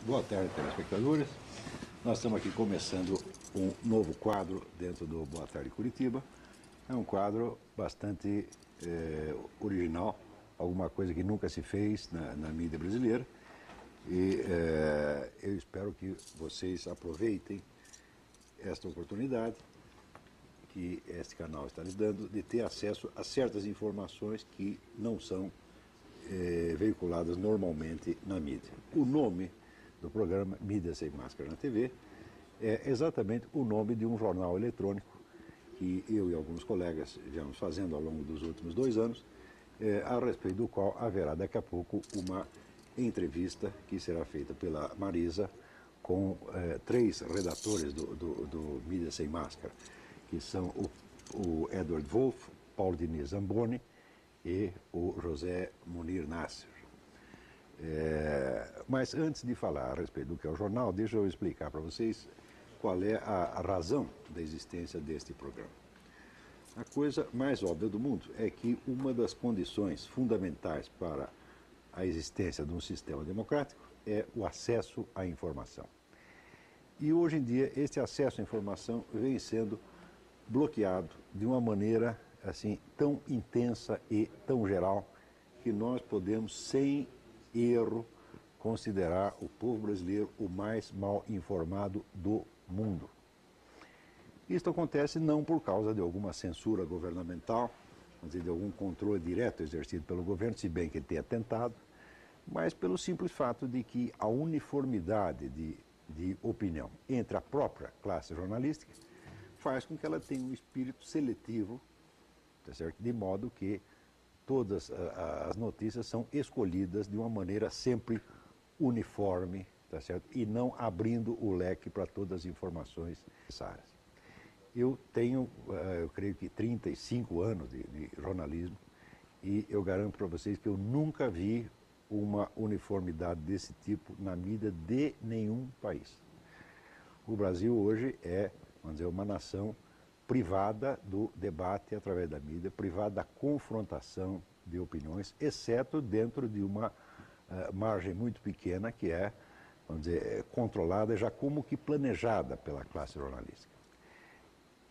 Boa tarde, telespectadores. Nós estamos aqui começando um novo quadro dentro do Boa Tarde Curitiba. É um quadro bastante original, alguma coisa que nunca se fez na mídia brasileira. E eu espero que vocês aproveitem esta oportunidade que este canal está lhes dando de ter acesso a certas informações que não são veiculadas normalmente na mídia. O nome do programa Mídia Sem Máscara na TV é exatamente o nome de um jornal eletrônico que eu e alguns colegas viemos fazendo ao longo dos últimos 2 anos, a respeito do qual haverá daqui a pouco uma entrevista que será feita pela Marisa com 3 redatores do Mídia Sem Máscara, que são o Edward Wolff, Paulo Diniz Zamboni e o José Munir Nasser. Mas antes de falar a respeito do que é o jornal, deixa eu explicar para vocês qual é a razão da existência deste programa. A coisa mais óbvia do mundo é que uma das condições fundamentais para a existência de um sistema democrático é o acesso à informação. E hoje em dia este acesso à informação vem sendo bloqueado de uma maneira assim tão intensa e tão geral que nós podemos, sem erro, considerar o povo brasileiro o mais mal informado do mundo. Isto acontece não por causa de alguma censura governamental, de algum controle direto exercido pelo governo, se bem que ele tenha tentado, mas pelo simples fato de que a uniformidade de opinião entre a própria classe jornalística faz com que ela tenha um espírito seletivo, tá certo? De modo que todas as notícias são escolhidas de uma maneira sempre uniforme, tá certo? E não abrindo o leque para todas as informações necessárias. Eu tenho, eu creio que 35 anos de jornalismo e eu garanto para vocês que eu nunca vi uma uniformidade desse tipo na mídia de nenhum país. O Brasil hoje é, vamos dizer, uma nação privada do debate através da mídia, privada da confrontação de opiniões, exceto dentro de uma margem muito pequena que é, vamos dizer, controlada já como que planejada pela classe jornalística.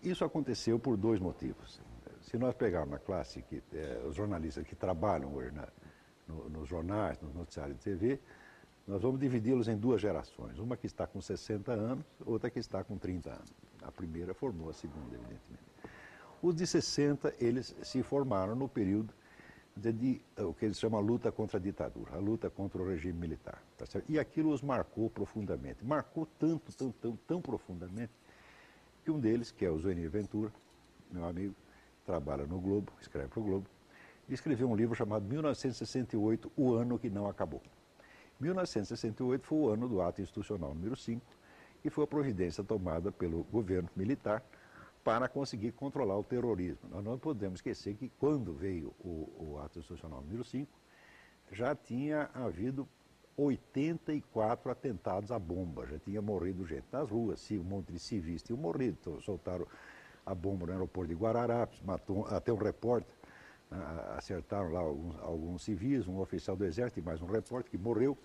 Isso aconteceu por 2 motivos. Se nós pegarmos na classe, os jornalistas que trabalham hoje nos jornais, nos noticiários de TV, nós vamos dividi-los em 2 gerações. Uma que está com 60 anos, outra que está com 30 anos. A primeira formou a segunda, evidentemente. Os de 60, eles se formaram no período de o que eles chamam a luta contra a ditadura, a luta contra o regime militar. Tá certo? E aquilo os marcou profundamente. Marcou tão profundamente, que um deles, que é o Zuenir Ventura, meu amigo, trabalha no Globo, escreve para o Globo, escreveu um livro chamado 1968, o ano que não acabou. 1968 foi o ano do ato institucional número 5, que foi a providência tomada pelo governo militar para conseguir controlar o terrorismo. Nós não podemos esquecer que quando veio o ato institucional número 5, já tinha havido 84 atentados à bomba, já tinha morrido gente nas ruas, um monte de civis tinham morrido, então soltaram a bomba no aeroporto de Guararapes, matou até um repórter, acertaram lá alguns civis, um oficial do exército e mais um repórter que morreu.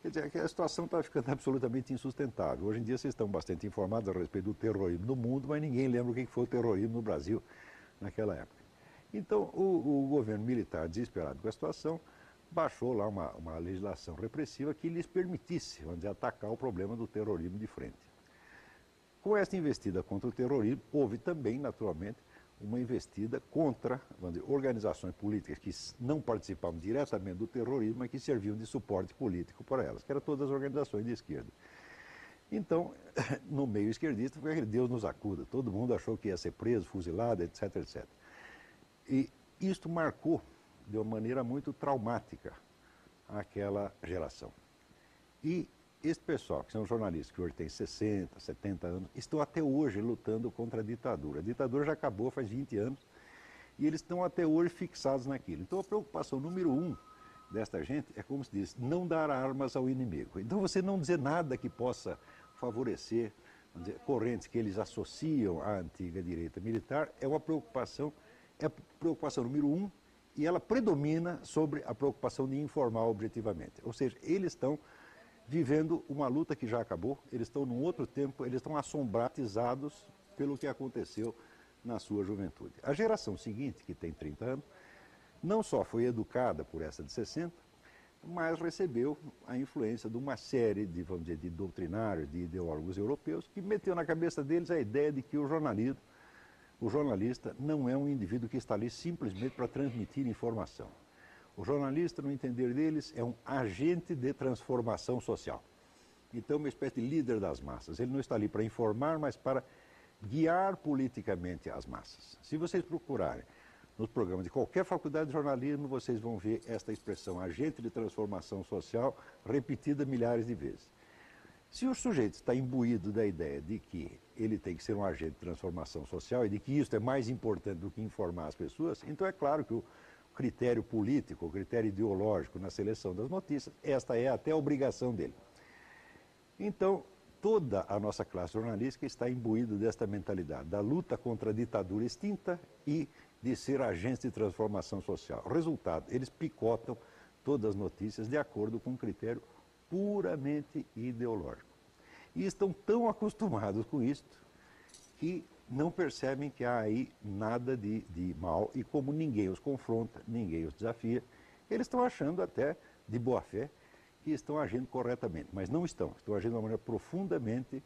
Quer dizer, que a situação está ficando absolutamente insustentável. Hoje em dia vocês estão bastante informados a respeito do terrorismo no mundo, mas ninguém lembra o que foi o terrorismo no Brasil naquela época. Então, o governo militar, desesperado com a situação, baixou lá uma legislação repressiva que lhes permitisse, vamos dizer, atacar o problema do terrorismo de frente. Com esta investida contra o terrorismo, houve também, naturalmente, uma investida contra, vamos dizer, organizações políticas que não participavam diretamente do terrorismo, mas que serviam de suporte político para elas, que eram todas as organizações de esquerda. Então, no meio esquerdista, foi aquele Deus nos acuda, todo mundo achou que ia ser preso, fuzilado, etc, etc. E isto marcou de uma maneira muito traumática aquela geração. E esse pessoal, que são jornalistas que hoje têm 60, 70 anos, estão até hoje lutando contra a ditadura. A ditadura já acabou faz 20 anos e eles estão até hoje fixados naquilo. Então a preocupação número 1 desta gente é, como se diz, não dar armas ao inimigo. Então você não dizer nada que possa favorecer, vamos dizer, correntes que eles associam à antiga direita militar, é a preocupação número 1 e ela predomina sobre a preocupação de informar objetivamente. Ou seja, eles estão vivendo uma luta que já acabou, eles estão num outro tempo, eles estão assombratizados pelo que aconteceu na sua juventude. A geração seguinte, que tem 30 anos, não só foi educada por essa de 60, mas recebeu a influência de uma série de, vamos dizer, de doutrinários, de ideólogos europeus, que meteu na cabeça deles a ideia de que o jornalista não é um indivíduo que está ali simplesmente para transmitir informação. O jornalista, no entender deles, é um agente de transformação social. Então, uma espécie de líder das massas. Ele não está ali para informar, mas para guiar politicamente as massas. Se vocês procurarem nos programas de qualquer faculdade de jornalismo, vocês vão ver esta expressão, agente de transformação social, repetida milhares de vezes. Se o sujeito está imbuído da ideia de que ele tem que ser um agente de transformação social e de que isso é mais importante do que informar as pessoas, então é claro que o critério político, o critério ideológico na seleção das notícias, esta é até a obrigação dele. Então, toda a nossa classe jornalística está imbuída desta mentalidade, da luta contra a ditadura extinta e de ser agentes de transformação social. Resultado, eles picotam todas as notícias de acordo com um critério puramente ideológico. E estão tão acostumados com isto que não percebem que há aí nada de mal, e como ninguém os confronta, ninguém os desafia, eles estão achando até de boa fé que estão agindo corretamente, mas não estão. Estão agindo de uma maneira profundamente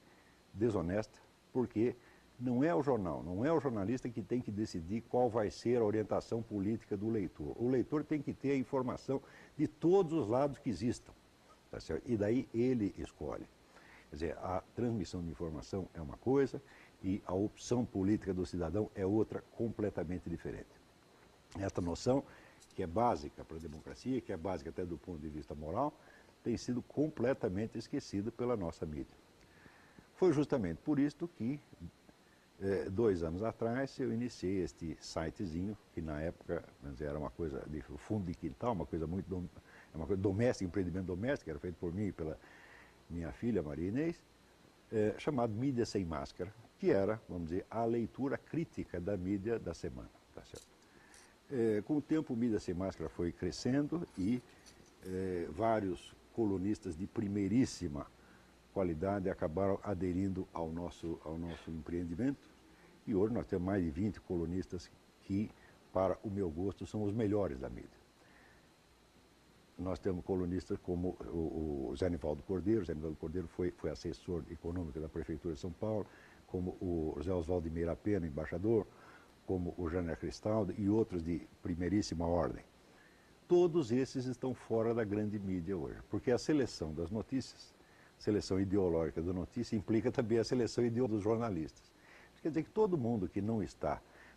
desonesta, porque não é o jornal, não é o jornalista que tem que decidir qual vai ser a orientação política do leitor. O leitor tem que ter a informação de todos os lados que existam, tá certo? E daí ele escolhe. Quer dizer, a transmissão de informação é uma coisa e a opção política do cidadão é outra completamente diferente. Esta noção, que é básica para a democracia, que é básica até do ponto de vista moral, tem sido completamente esquecida pela nossa mídia. Foi justamente por isso que, 2 anos atrás, eu iniciei este sitezinho, que na época era uma coisa de fundo de quintal, uma coisa muito uma coisa doméstica, empreendimento doméstico, era feito por mim e pela minha filha, Maria Inês, chamado Mídia Sem Máscara, que era, vamos dizer, a leitura crítica da mídia da semana. Tá certo? Com o tempo, o Mídia Sem Máscara foi crescendo e vários colunistas de primeiríssima qualidade acabaram aderindo ao nosso empreendimento. E hoje nós temos mais de 20 colunistas que, para o meu gosto, são os melhores da mídia. Nós temos colunistas como o Zé Nivaldo Cordeiro. O Zé Nivaldo Cordeiro foi assessor econômico da Prefeitura de São Paulo, como o José Oswaldo de Meira Pena, embaixador, como o Jânio Cristaldo e outros de primeiríssima ordem. Todos esses estão fora da grande mídia hoje, porque a seleção das notícias, seleção ideológica da notícia, implica também a seleção ideológica dos jornalistas. Isso quer dizer que todo mundo que não está,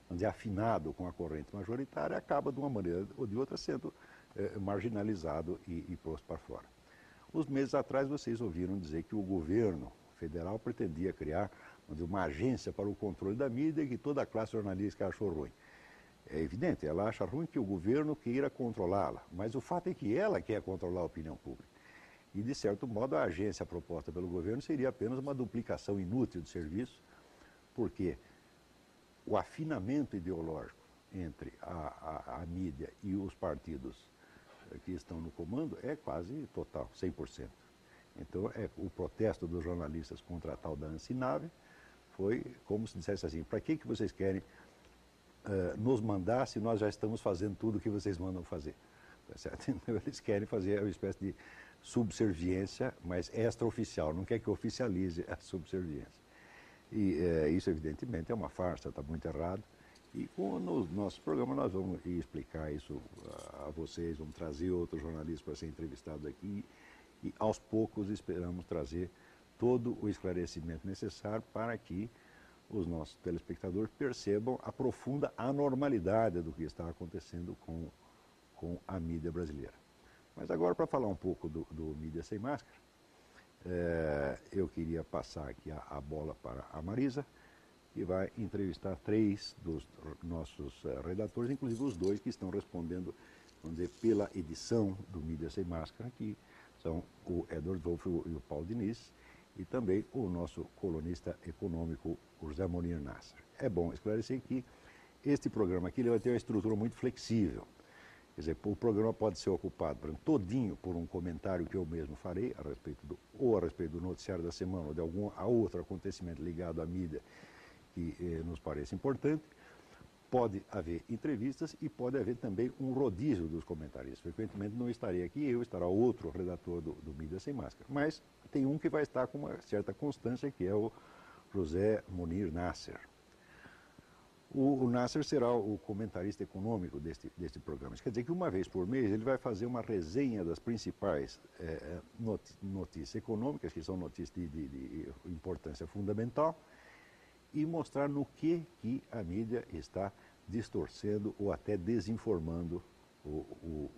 vamos dizer, afinado com a corrente majoritária acaba, de uma maneira ou de outra, sendo marginalizado e posto para fora. Uns meses atrás vocês ouviram dizer que o governo federal pretendia criar, vamos dizer, uma agência para o controle da mídia e que toda a classe jornalística achou ruim. É evidente, ela acha ruim que o governo queira controlá-la, mas o fato é que ela quer controlar a opinião pública. E, de certo modo, a agência proposta pelo governo seria apenas uma duplicação inútil de serviço, porque o afinamento ideológico entre a mídia e os partidos que estão no comando é quase total, 100%. Então, o protesto dos jornalistas contra a tal da Ansinave foi como se dissesse assim: para que vocês querem nos mandar se nós já estamos fazendo tudo o que vocês mandam fazer? Tá certo? Então, eles querem fazer uma espécie de subserviência, mas extraoficial, não quer que oficialize a subserviência. E isso, evidentemente, é uma farsa, está muito errado. E no nosso programa nós vamos explicar isso a vocês, vamos trazer outros jornalistas para ser entrevistados aqui e aos poucos esperamos trazer todo o esclarecimento necessário para que os nossos telespectadores percebam a profunda anormalidade do que está acontecendo com a mídia brasileira. Mas agora, para falar um pouco do Mídia Sem Máscara, eu queria passar aqui a bola para a Marisa, que vai entrevistar 3 dos nossos redatores, inclusive os 2 que estão respondendo, vamos dizer, pela edição do Mídia Sem Máscara, que são o Edward Wolff e o Paulo Diniz, e também o nosso colunista econômico, o José Monir Nasser. É bom esclarecer que este programa aqui ele vai ter uma estrutura muito flexível. Quer dizer, o programa pode ser ocupado, por exemplo, todinho por um comentário que eu mesmo farei a respeito ou a respeito do noticiário da semana ou de algum outro acontecimento ligado à mídia que nos parece importante. Pode haver entrevistas e pode haver também um rodízio dos comentaristas. Frequentemente não estarei aqui eu, estará outro redator do Mídia Sem Máscara. Mas tem um que vai estar com uma certa constância, que é o José Munir Nasser. O Nasser será o comentarista econômico deste programa. Isso quer dizer que uma vez por mês ele vai fazer uma resenha das principais notícias econômicas, que são notícias de importância fundamental, e mostrar no que a mídia está distorcendo ou até desinformando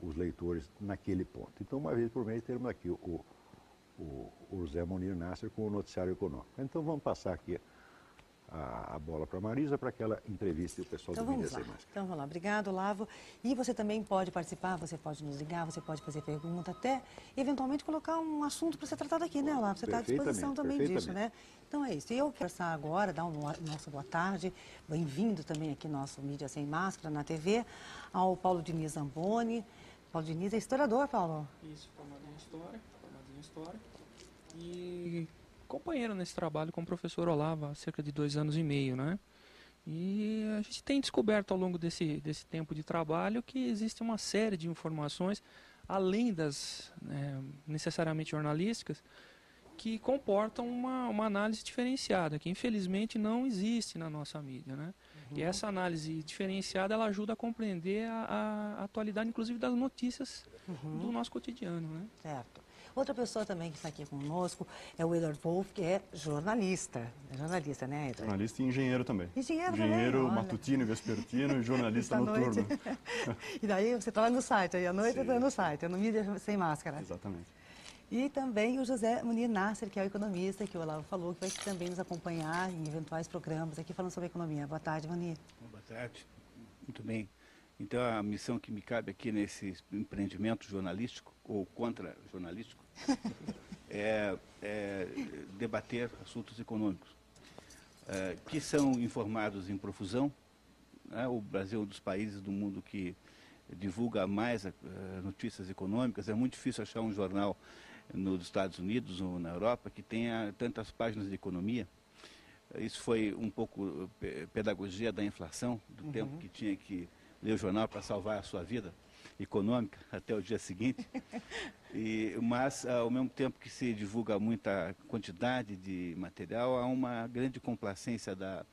os leitores naquele ponto. Então, uma vez por mês, teremos aqui o José Munir Nasser com o noticiário econômico. Então, vamos passar aqui a bola para a Marisa para que ela entreviste o pessoal do Mídia Sem Máscara. Então vamos lá, obrigado, Olavo. E você também pode participar, você pode nos ligar, você pode fazer pergunta, até eventualmente colocar um assunto para ser tratado aqui, né, Olavo? Você está à disposição também disso, né? Então é isso. E eu quero conversar agora, dar nossa boa tarde, bem-vindo também aqui nosso Mídia Sem Máscara na TV, ao Paulo Diniz Zamboni. Paulo Diniz é historiador, Paulo? Isso, formado em História. E companheiro nesse trabalho com o professor Olavo há cerca de 2 anos e meio, né? E a gente tem descoberto ao longo desse tempo de trabalho que existe uma série de informações, além das necessariamente jornalísticas, que comportam uma análise diferenciada, que infelizmente não existe na nossa mídia, né? E essa análise diferenciada, ela ajuda a compreender a atualidade, inclusive das notícias do nosso cotidiano, né? Certo. Outra pessoa também que está aqui conosco é o Edward Wolff, que é jornalista. É jornalista, né, Edward? Jornalista e engenheiro também. Engenheiro também, matutino e vespertino e jornalista noturno. E daí você trabalha no site, aí à noite está no site, é no Mídia Sem Máscara. Exatamente. E também o José Munir Nasser, que é o economista, que o Olavo falou, que vai também nos acompanhar em eventuais programas aqui falando sobre economia. Boa tarde, Munir. Boa tarde. Muito bem. Então, a missão que me cabe aqui nesse empreendimento jornalístico, ou contra-jornalístico, é debater assuntos econômicos, que são informados em profusão. Né? O Brasil é um dos países do mundo que divulga mais notícias econômicas. É muito difícil achar um jornal nos Estados Unidos ou na Europa que tenha tantas páginas de economia. Isso foi um pouco pedagogia da inflação, do tempo que tinha que ler o jornal para salvar a sua vida econômica até o dia seguinte. Mas, ao mesmo tempo que se divulga muita quantidade de material, há uma grande complacência da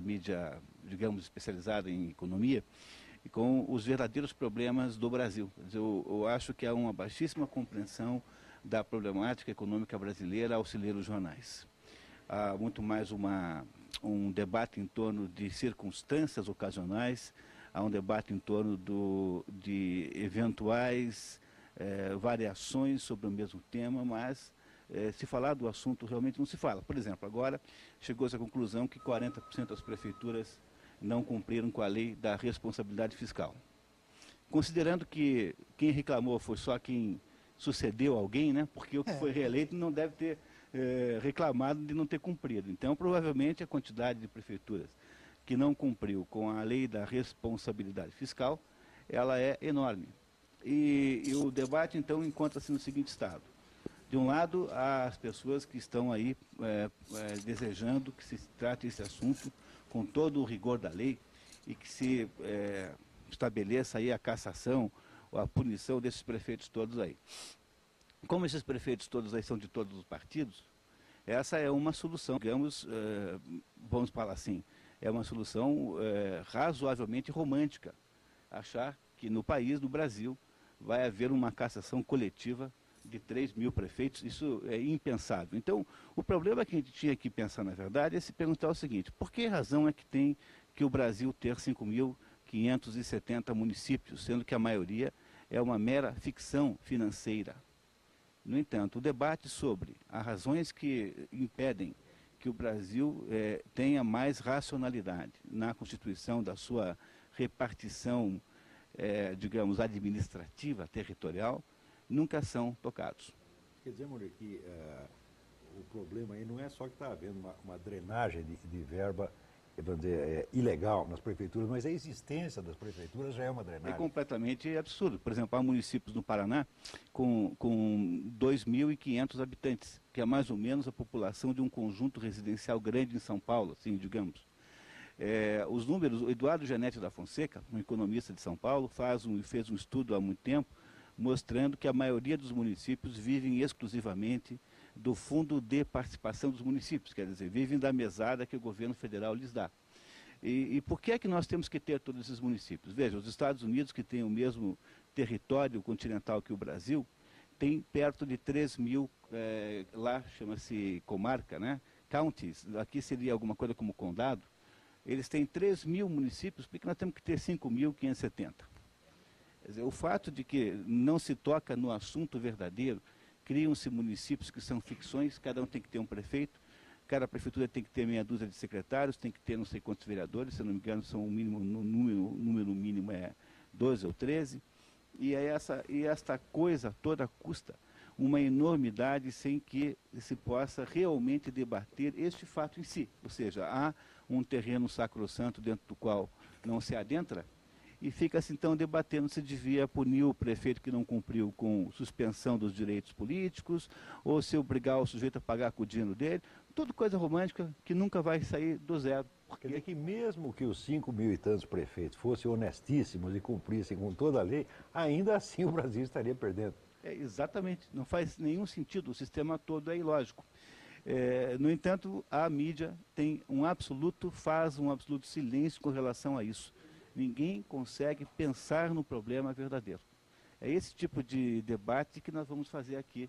mídia, digamos, especializada em economia, e com os verdadeiros problemas do Brasil. Eu acho que há uma baixíssima compreensão da problemática econômica brasileira ao se ler os jornais. Há muito mais um debate em torno de circunstâncias ocasionais, há um debate em torno de eventuais variações sobre o mesmo tema, mas se falar do assunto realmente não se fala. Por exemplo, agora chegou-se à conclusão que 40% das prefeituras não cumpriram com a lei da responsabilidade fiscal. Considerando que quem reclamou foi só quem sucedeu alguém, né? Porque o que foi reeleito não deve ter reclamado de não ter cumprido. Então, provavelmente, a quantidade de prefeituras que não cumpriu com a lei da responsabilidade fiscal, ela é enorme. E o debate, então, encontra-se no seguinte estado. De um lado, há as pessoas que estão aí desejando que se trate esse assunto com todo o rigor da lei e que se estabeleça aí a cassação ou a punição desses prefeitos todos aí. Como esses prefeitos todos aí são de todos os partidos, essa é uma solução, digamos, vamos falar assim, é uma solução razoavelmente romântica, achar que no país, no Brasil, vai haver uma cassação coletiva de 3.000 prefeitos. Isso é impensável. Então, o problema que a gente tinha que pensar, na verdade, é se perguntar o seguinte: por que razão é que tem que o Brasil ter 5.570 municípios, sendo que a maioria é uma mera ficção financeira? No entanto, o debate sobre as razões que impedem que o Brasil tenha mais racionalidade na constituição da sua repartição, digamos, administrativa, territorial, nunca são tocados. Quer dizer, Munir, que o problema aí não é só que está havendo uma drenagem de verba vamos dizer, ilegal nas prefeituras, mas a existência das prefeituras já é uma drenagem. É completamente absurdo. Por exemplo, há municípios no Paraná com 2.500 habitantes, que é mais ou menos a população de um conjunto residencial grande em São Paulo, assim, digamos. Os números, o Eduardo Janete da Fonseca, um economista de São Paulo, fez um estudo há muito tempo, mostrando que a maioria dos municípios vivem exclusivamente do Fundo de Participação dos Municípios, quer dizer, vivem da mesada que o governo federal lhes dá. E por que é que nós temos que ter todos esses municípios? Veja, os Estados Unidos, que têm o mesmo território continental que o Brasil, tem perto de 3.000, lá chama-se comarca, né? Counties, aqui seria alguma coisa como condado. Eles têm 3.000 municípios, porque nós temos que ter 5.570. Quer dizer, o fato de que não se toca no assunto verdadeiro, criam-se municípios que são ficções, cada um tem que ter um prefeito, cada prefeitura tem que ter meia dúzia de secretários, tem que ter não sei quantos vereadores, se não me engano, são o número mínimo é 12 ou 13, e esta coisa toda custa uma enormidade sem que se possa realmente debater este fato em si. Ou seja, há um terreno sacrossanto dentro do qual não se adentra, e fica-se então debatendo se devia punir o prefeito que não cumpriu com suspensão dos direitos políticos, ou se obrigar o sujeito a pagar com o dinheiro dele. Tudo coisa romântica que nunca vai sair do zero. Quer dizer que mesmo que os 5.000 e tantos prefeitos fossem honestíssimos e cumprissem com toda a lei, ainda assim o Brasil estaria perdendo. Exatamente, não faz nenhum sentido, o sistema todo é ilógico. No entanto, a mídia faz um absoluto silêncio com relação a isso. Ninguém consegue pensar no problema verdadeiro. É esse tipo de debate que nós vamos fazer aqui,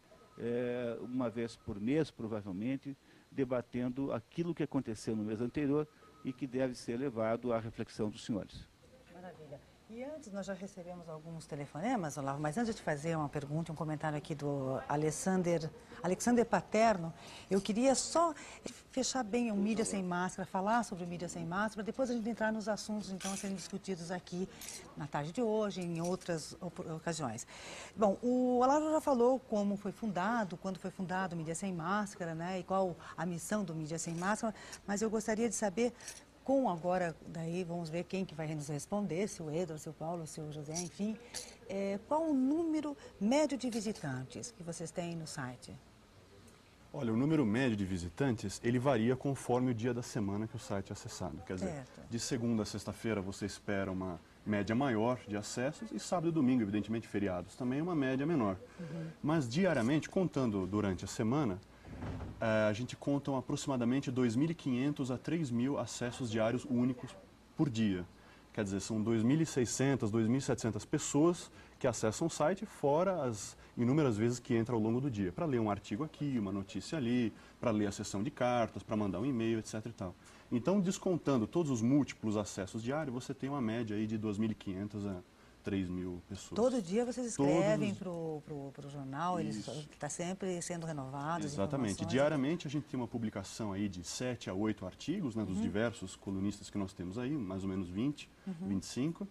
uma vez por mês, provavelmente, debatendo aquilo que aconteceu no mês anterior e que deve ser levado à reflexão dos senhores. Maravilha. E antes, nós já recebemos alguns telefonemas, Olavo, mas antes de fazer uma pergunta, um comentário aqui do Alexander Paterno, eu queria só fechar bem o Mídia Sem Máscara, falar sobre o Mídia Sem Máscara, depois a gente entrar nos assuntos, então, a serem discutidos aqui na tarde de hoje, em outras ocasiões. Bom, o Olavo já falou como foi fundado, quando foi fundado o Mídia Sem Máscara, né, e qual a missão do Mídia Sem Máscara, mas eu gostaria de saber... agora, daí vamos ver quem que vai nos responder, se o Edward, se o Paulo, se o José, enfim. Qual o número médio de visitantes que vocês têm no site? Olha, o número médio de visitantes, ele varia conforme o dia da semana que o site é acessado. Quer dizer, de segunda a sexta-feira você espera uma média maior de acessos e sábado e domingo, evidentemente feriados, também uma média menor. Mas diariamente, contando durante a semana, a gente conta aproximadamente 2.500 a 3.000 acessos diários únicos por dia. Quer dizer, são 2.600, 2.700 pessoas que acessam o site, fora as inúmeras vezes que entram ao longo do dia, para ler um artigo aqui, uma notícia ali, para ler a sessão de cartas, para mandar um e-mail, etc. e tal. Então, descontando todos os múltiplos acessos diários, você tem uma média aí de 2.500 a 3.000 pessoas. Todo dia vocês escrevem para o jornal, ele está sempre sendo renovado. Exatamente. Diariamente a gente tem uma publicação aí de 7 a 8 artigos, né, dos diversos colunistas que nós temos aí, mais ou menos 20, 25.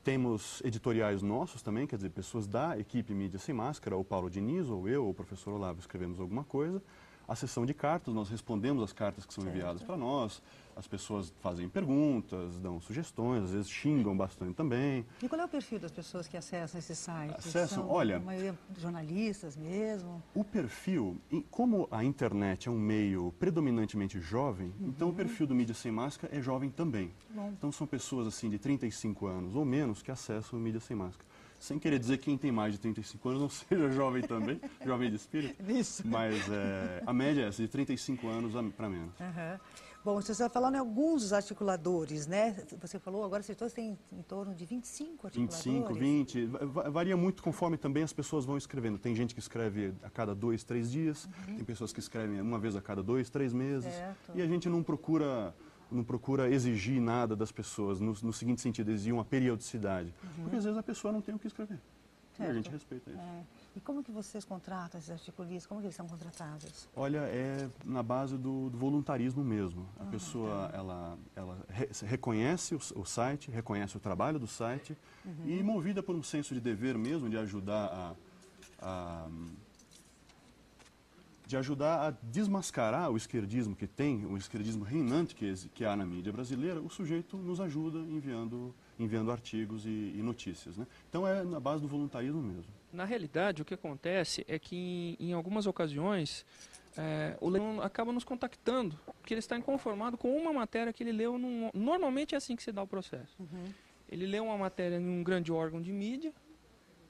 Temos editoriais nossos também, quer dizer, pessoas da equipe Mídia Sem Máscara, o Paulo Diniz, ou eu, ou o professor Olavo, escrevemos alguma coisa. A sessão de cartas, nós respondemos as cartas que são enviadas para nós, as pessoas fazem perguntas, dão sugestões, às vezes xingam bastante também. E qual é o perfil das pessoas que acessam esse site? Acessam, são, olha... a maioria jornalistas mesmo? O perfil, como a internet é um meio predominantemente jovem, então o perfil do Mídia Sem Máscara é jovem também. Então são pessoas assim de 35 anos ou menos que acessam o Mídia Sem Máscara. Sem querer dizer que quem tem mais de 35 anos não seja jovem também, jovem de espírito. Isso. Mas a média é essa, de 35 anos para menos. Bom, você está falando em alguns dos articuladores, né? Você falou, agora vocês todos têm em torno de 25 articuladores. 25, 20, varia muito conforme também as pessoas vão escrevendo. Tem gente que escreve a cada 2, 3 dias, tem pessoas que escrevem uma vez a cada 2, 3 meses. E a gente não procura exigir nada das pessoas, no seguinte sentido, exigir uma periodicidade. Porque às vezes a pessoa não tem o que escrever. E a gente respeita isso. E como que vocês contratam esses articulistas? Como que eles são contratados? Olha, é na base do voluntarismo mesmo. A pessoa, ela reconhece o site, reconhece o trabalho do site e, movida por um senso de dever mesmo, de ajudar de ajudar a desmascarar o esquerdismo que tem, o esquerdismo reinante que há na mídia brasileira. O sujeito nos ajuda enviando artigos e notícias, né? Então é na base do voluntarismo mesmo. Na realidade, o que acontece é que em algumas ocasiões o leitor acaba nos contactando, porque ele está inconformado com uma matéria que ele leu. Normalmente é assim que se dá o processo. Ele lê uma matéria em um grande órgão de mídia,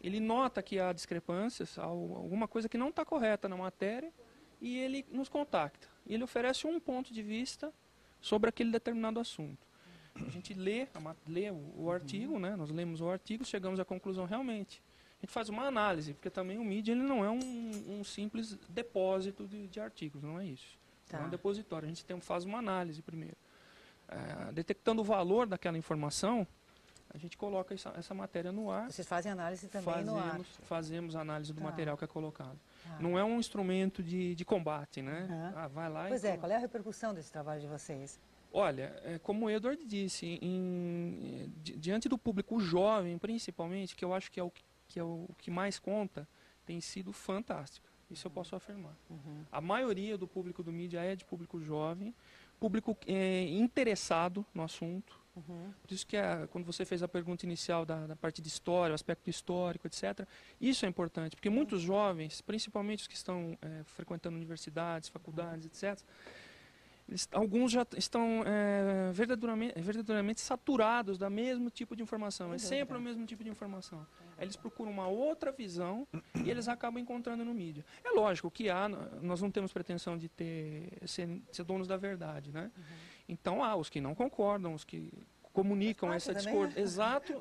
ele nota que há discrepâncias, alguma coisa que não está correta na matéria, e ele nos contacta. E ele oferece um ponto de vista sobre aquele determinado assunto. A gente lê o artigo, né? Nós lemos o artigo, chegamos à conclusão realmente. A gente faz uma análise, porque também o mídia ele não é um simples depósito de artigos, não é isso. Tá. É um depositório. A gente faz uma análise primeiro. Detectando o valor daquela informação, a gente coloca essa matéria no ar. Vocês fazem análise também no ar? Fazemos análise do material que é colocado. Não é um instrumento de combate, né? Vai lá pois qual é a repercussão desse trabalho de vocês? Olha, como o Edward disse, diante do público jovem, principalmente, que eu acho que é o que mais conta, tem sido fantástico. Isso eu posso afirmar. A maioria do público do mídia é de público jovem, público interessado no assunto. Por isso que quando você fez a pergunta inicial da parte de história, o aspecto histórico, etc., isso é importante, porque muitos jovens, principalmente os que estão frequentando universidades, faculdades, etc., alguns já estão verdadeiramente saturados do mesmo tipo de informação. É sempre o mesmo tipo de informação. Eles procuram uma outra visão e eles acabam encontrando no mídia. É lógico que nós não temos pretensão de ser donos da verdade, né? Então os que não concordam, os que comunicam essa discórdia. Exato.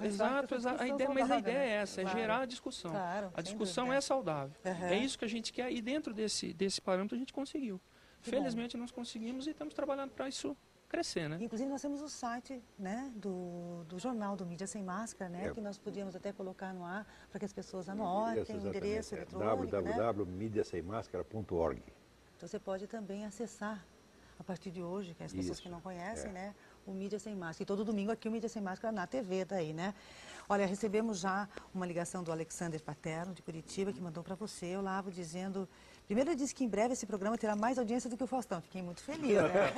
Mas a ideia é essa, é gerar a discussão. A discussão é saudável. É isso que a gente quer e dentro desse parâmetro a gente conseguiu. Felizmente nós conseguimos e estamos trabalhando para isso crescer, né? Inclusive nós temos o site, né, do jornal do Mídia Sem Máscara, né, que nós podíamos até colocar no ar para que as pessoas anotem o endereço eletrônico, www.mediasemmascara.org. Então você pode também acessar a partir de hoje, que as pessoas que não conhecem, né, o Mídia Sem Máscara. E todo domingo aqui o Mídia Sem Máscara na TV daí, né? Olha, recebemos já uma ligação do Alexander Paterno, de Curitiba, que mandou para você, Olavo, dizendo... Primeiro ele disse que em breve esse programa terá mais audiência do que o Faustão. Fiquei muito feliz, né?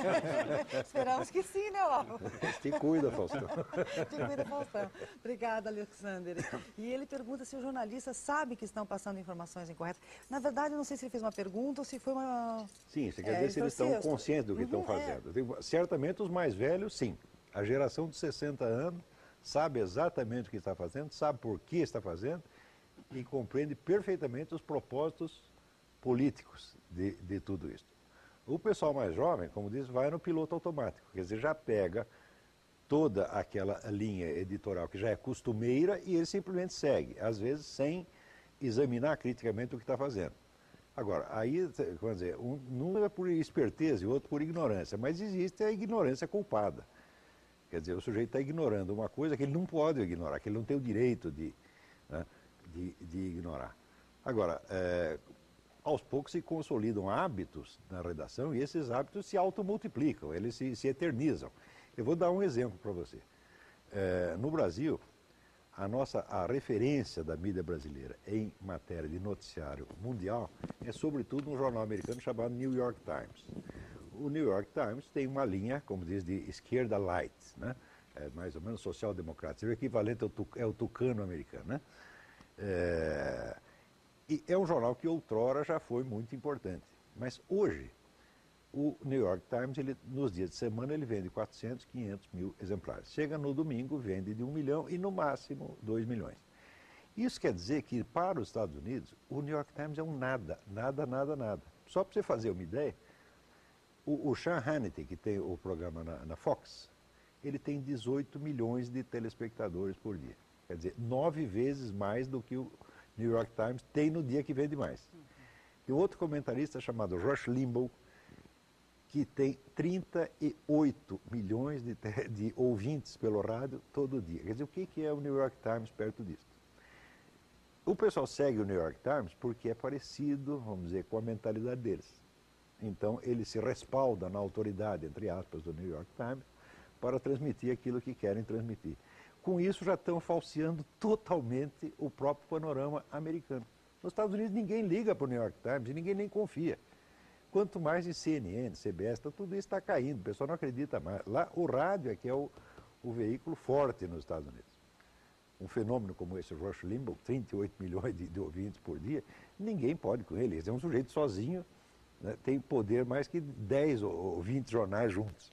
Esperamos que sim, né, Olavo? Te cuida, Faustão. Te cuida, Faustão. Obrigada, Alexander. E ele pergunta se os jornalistas sabem que estão passando informações incorretas. Na verdade, eu não sei se ele fez uma pergunta ou se foi uma... Sim, você quer dizer se eles estão conscientes do que estão fazendo. Certamente os mais velhos, sim. A geração de 60 anos sabe exatamente o que está fazendo, sabe por que está fazendo e compreende perfeitamente os propósitos políticos de tudo isso. O pessoal mais jovem, como diz, vai no piloto automático, quer dizer, já pega toda aquela linha editorial que já é costumeira e ele simplesmente segue, às vezes sem examinar criticamente o que está fazendo. Agora, aí, vamos dizer, um é por esperteza e outro por ignorância, mas existe a ignorância culpada. Quer dizer, o sujeito está ignorando uma coisa que ele não pode ignorar, que ele não tem o direito de ignorar. Agora, aos poucos se consolidam hábitos na redação e esses hábitos se automultiplicam, eles se eternizam. Eu vou dar um exemplo para você. No Brasil, a referência da mídia brasileira em matéria de noticiário mundial é sobretudo um jornal americano chamado New York Times. O New York Times tem uma linha, como diz, de esquerda light, né? Mais ou menos social-democrata. O equivalente é o tucano americano, né? E é um jornal que outrora já foi muito importante. Mas hoje, o New York Times, nos dias de semana, ele vende 400, 500 mil exemplares. Chega no domingo, vende de 1 milhão e no máximo 2 milhões. Isso quer dizer que para os Estados Unidos, o New York Times é um nada. Só para você fazer uma ideia, o Sean Hannity, que tem o programa na Fox, ele tem 18 milhões de telespectadores por dia. Quer dizer, 9 vezes mais do que o New York Times tem no dia que vende mais. E outro comentarista chamado Rush Limbaugh, que tem 38 milhões de ouvintes pelo rádio todo dia. Quer dizer, o que é o New York Times perto disso? O pessoal segue o New York Times porque é parecido, vamos dizer, com a mentalidade deles. Então, ele se respalda na autoridade, entre aspas, do New York Times para transmitir aquilo que querem transmitir. Com isso, já estão falseando totalmente o próprio panorama americano. Nos Estados Unidos, ninguém liga para o New York Times e ninguém nem confia. quanto mais de CNN, CBS, então tudo isso está caindo, o pessoal não acredita mais. Lá o rádio é que é o veículo forte nos Estados Unidos. Um fenômeno como esse, o Rush Limbaugh, 38 milhões de ouvintes por dia, ninguém pode com ele. Ele é um sujeito sozinho, né, tem poder mais que 10 ou 20 jornais juntos.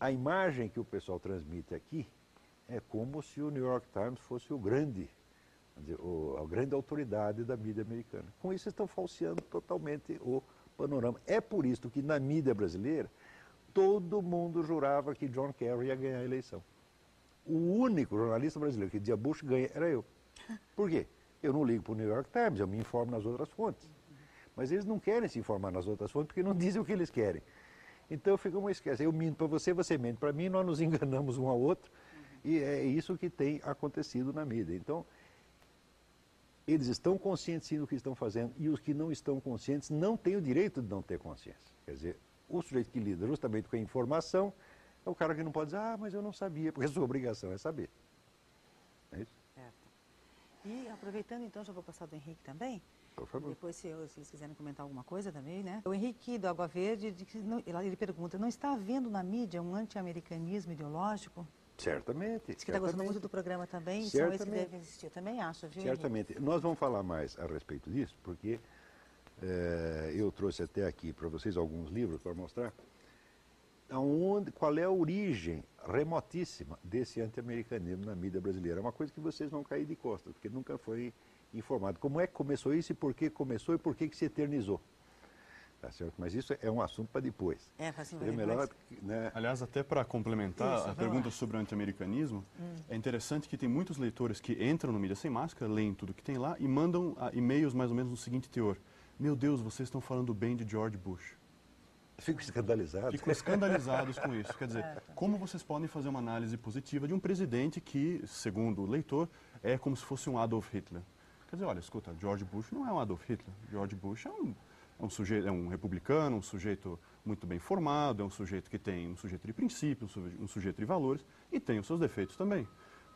A imagem que o pessoal transmite aqui é como se o New York Times fosse a grande autoridade da mídia americana. Com isso, estão falseando totalmente o panorama. É por isso que na mídia brasileira, todo mundo jurava que John Kerry ia ganhar a eleição. O único jornalista brasileiro que dizia Bush ganha era eu. Por quê? Eu não ligo para o New York Times, eu me informo nas outras fontes. Mas eles não querem se informar nas outras fontes porque não dizem o que eles querem. Então fica uma esquece. Eu minto para você, você mente para mim, nós nos enganamos um ao outro. E é isso que tem acontecido na mídia. Então, eles estão conscientes sim do que estão fazendo e os que não estão conscientes não têm o direito de não ter consciência. Quer dizer, o sujeito que lida justamente com a informação é o cara que não pode dizer, mas eu não sabia, porque a sua obrigação é saber. É isso? Certo. E aproveitando então, já vou passar do Henrique também. Por favor. Depois, se eles quiserem comentar alguma coisa também, né? O Henrique do Água Verde, ele pergunta, não está havendo na mídia um anti-americanismo ideológico? Certamente. Diz que está gostando muito do programa também, são esses que devem existir. Eu também acho, viu, certamente. Henrique? Nós vamos falar mais a respeito disso, porque eu trouxe até aqui para vocês alguns livros para mostrar qual é a origem remotíssima desse anti-americanismo na mídia brasileira. É uma coisa que vocês vão cair de costas, porque nunca foi informado. Como é que começou isso e por que começou e por que se eternizou. Tá certo? Mas isso é um assunto para depois. É melhor, né? Aliás, até para complementar isso, a pergunta sobre o anti-americanismo, é interessante que tem muitos leitores que entram no Mídia Sem Máscara, leem tudo que tem lá e mandam e-mails mais ou menos no seguinte teor. Meu Deus, vocês estão falando bem de George Bush. Fico escandalizado. Ficam escandalizados com isso. Quer dizer, como vocês podem fazer uma análise positiva de um presidente que, segundo o leitor, é como se fosse um Adolf Hitler? Quer dizer, olha, escuta, George Bush não é um Adolf Hitler. George Bush é um republicano, um sujeito muito bem formado, é um sujeito que tem um sujeito de princípios, um sujeito de valores e tem os seus defeitos também.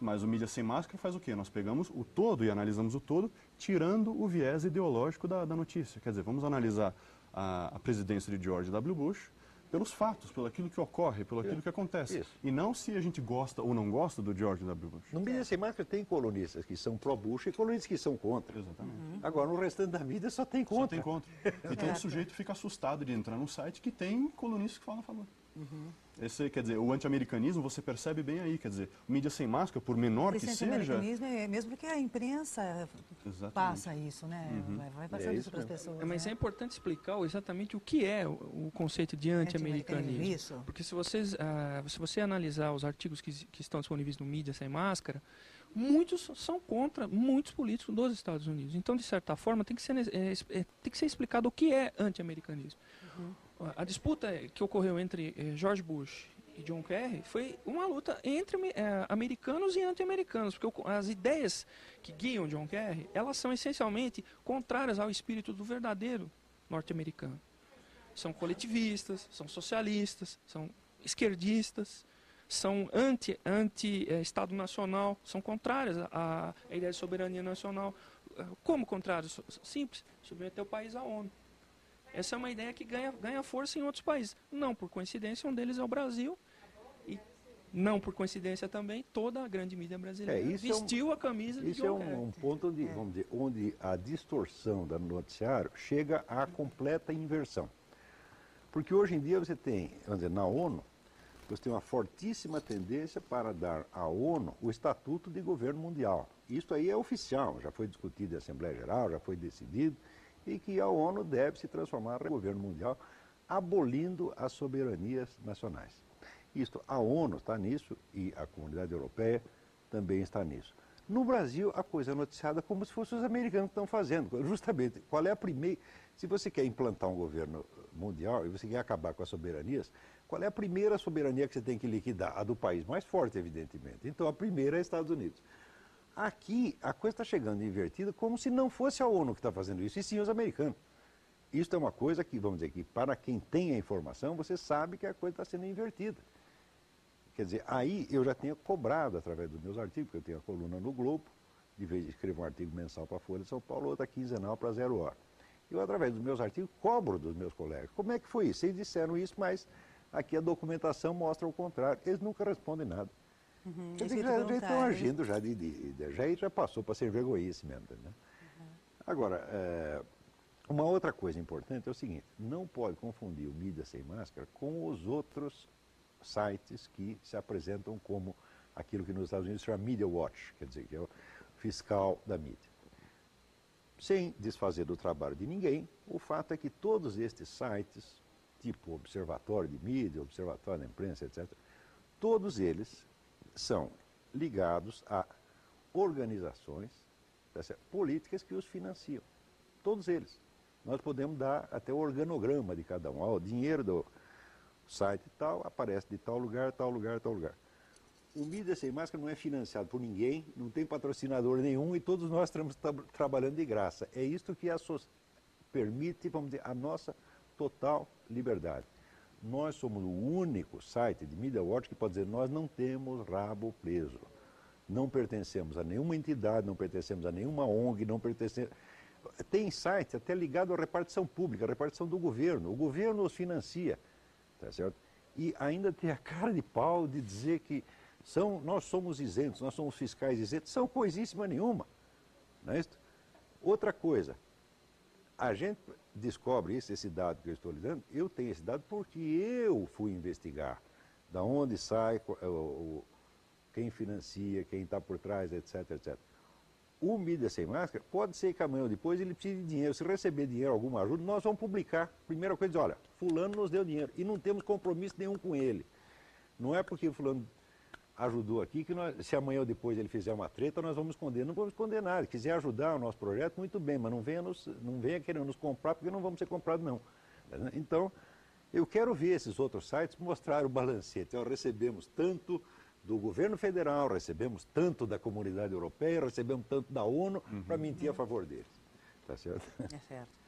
Mas o Mídia Sem Máscara faz o quê? Nós pegamos o todo e analisamos o todo, tirando o viés ideológico da notícia. Quer dizer, vamos analisar a presidência de George W. Bush pelos fatos, pelo aquilo que ocorre, pelo aquilo que acontece. Isso. E não se a gente gosta ou não gosta do George W. Bush. No Mídia Sem Máscara tem colunistas que são pró-Bush e colunistas que são contra. Exatamente. Agora, no restante da mídia só tem contra. Só tem contra. Então o sujeito fica assustado de entrar num site que tem colunistas que falam a favor. Esse, quer dizer, o anti-americanismo você percebe bem aí, quer dizer, o Mídia Sem Máscara, por menor que seja... Esse anti-americanismo é mesmo porque a imprensa passa isso, né? Vai passando isso para as pessoas. Mas né? é importante explicar exatamente o que é o conceito de anti-americanismo. Isso. Porque se você analisar os artigos que estão disponíveis no Mídia Sem Máscara, muitos são contra muitos políticos dos Estados Unidos. Então, de certa forma, tem que ser explicado o que é anti-americanismo. A disputa que ocorreu entre George Bush e John Kerry foi uma luta entre americanos e anti-americanos, porque as ideias que guiam John Kerry, elas são essencialmente contrárias ao espírito do verdadeiro norte-americano. São coletivistas, são socialistas, são esquerdistas, são anti-Estado Nacional, são contrárias à ideia de soberania nacional. Como contrários? Simples, submeter o país à ONU. Essa é uma ideia que ganha força em outros países. Não por coincidência, um deles é o Brasil. E não por coincidência também, toda a grande mídia brasileira vestiu a camisa de John Kerry. Isso é um ponto onde, vamos dizer, onde a distorção do noticiário chega à completa inversão. Porque hoje em dia você tem, vamos dizer, na ONU, você tem uma fortíssima tendência para dar à ONU o estatuto de governo mundial. Isso aí é oficial, já foi discutido em Assembleia Geral, já foi decidido, e que a ONU deve se transformar em governo mundial, abolindo as soberanias nacionais. Isto, a ONU está nisso e a comunidade europeia também está nisso. No Brasil, a coisa é noticiada como se fossem os americanos que estão fazendo. Justamente, qual é a primeira... Se você quer implantar um governo mundial e você quer acabar com as soberanias, qual é a primeira soberania que você tem que liquidar? A do país mais forte, evidentemente. Então, a primeira é Estados Unidos. Aqui, a coisa está chegando invertida como se não fosse a ONU que está fazendo isso, e sim os americanos. Isso é uma coisa que, vamos dizer, que para quem tem a informação, você sabe que a coisa está sendo invertida. Quer dizer, aí eu já tenho cobrado através dos meus artigos, porque eu tenho a coluna no Globo, de vez de escrever um artigo mensal para a Folha de São Paulo, outra quinzenal para a Zero Hora. Eu, através dos meus artigos, cobro dos meus colegas. Como é que foi isso? Vocês disseram isso, mas aqui a documentação mostra o contrário. Eles nunca respondem nada. Quer dizer, já estão agindo, já passou para ser vergonhice mesmo. Né? Agora, uma outra coisa importante é o seguinte, não pode confundir o Mídia Sem Máscara com os outros sites que se apresentam como aquilo que nos Estados Unidos se chama Media Watch, quer dizer, que é o fiscal da mídia. Sem desfazer do trabalho de ninguém, o fato é que todos estes sites, tipo Observatório de Mídia, Observatório da Imprensa, etc., todos eles são ligados a organizações políticas que os financiam. Todos eles. Nós podemos dar até o organograma de cada um. O dinheiro do site tal aparece de tal lugar, tal lugar, tal lugar. O Mídia Sem Máscara não é financiado por ninguém, não tem patrocinador nenhum e todos nós estamos trabalhando de graça. É isto que permite, vamos dizer, a nossa total liberdade. Nós somos o único site de Media Watch que pode dizer nós não temos rabo preso. Não pertencemos a nenhuma entidade, não pertencemos a nenhuma ONG, não pertencemos... Tem site até ligado à repartição pública, à repartição do governo. O governo os financia, tá certo? E ainda tem a cara de pau de dizer que nós somos isentos, nós somos fiscais isentos. São coisíssima nenhuma. Não é isso? Outra coisa, a gente descobre isso, esse dado que eu estou lhe dando, eu tenho esse dado porque eu fui investigar da onde sai, quem financia, quem está por trás, etc, etc. O Mídia Sem Máscara, pode ser que amanhã ou depois ele precise de dinheiro. Se receber dinheiro, alguma ajuda, nós vamos publicar. Primeira coisa, olha, fulano nos deu dinheiro e não temos compromisso nenhum com ele. Não é porque fulano ajudou aqui que se amanhã ou depois ele fizer uma treta, nós vamos esconder. Não vamos esconder nada. Se quiser ajudar o nosso projeto, muito bem, mas não venha querendo nos comprar, porque não vamos ser comprados, não. Então, eu quero ver esses outros sites mostrar o balancete. Então, recebemos tanto do governo federal, recebemos tanto da comunidade europeia, recebemos tanto da ONU para mentir a favor deles. Tá certo? É certo.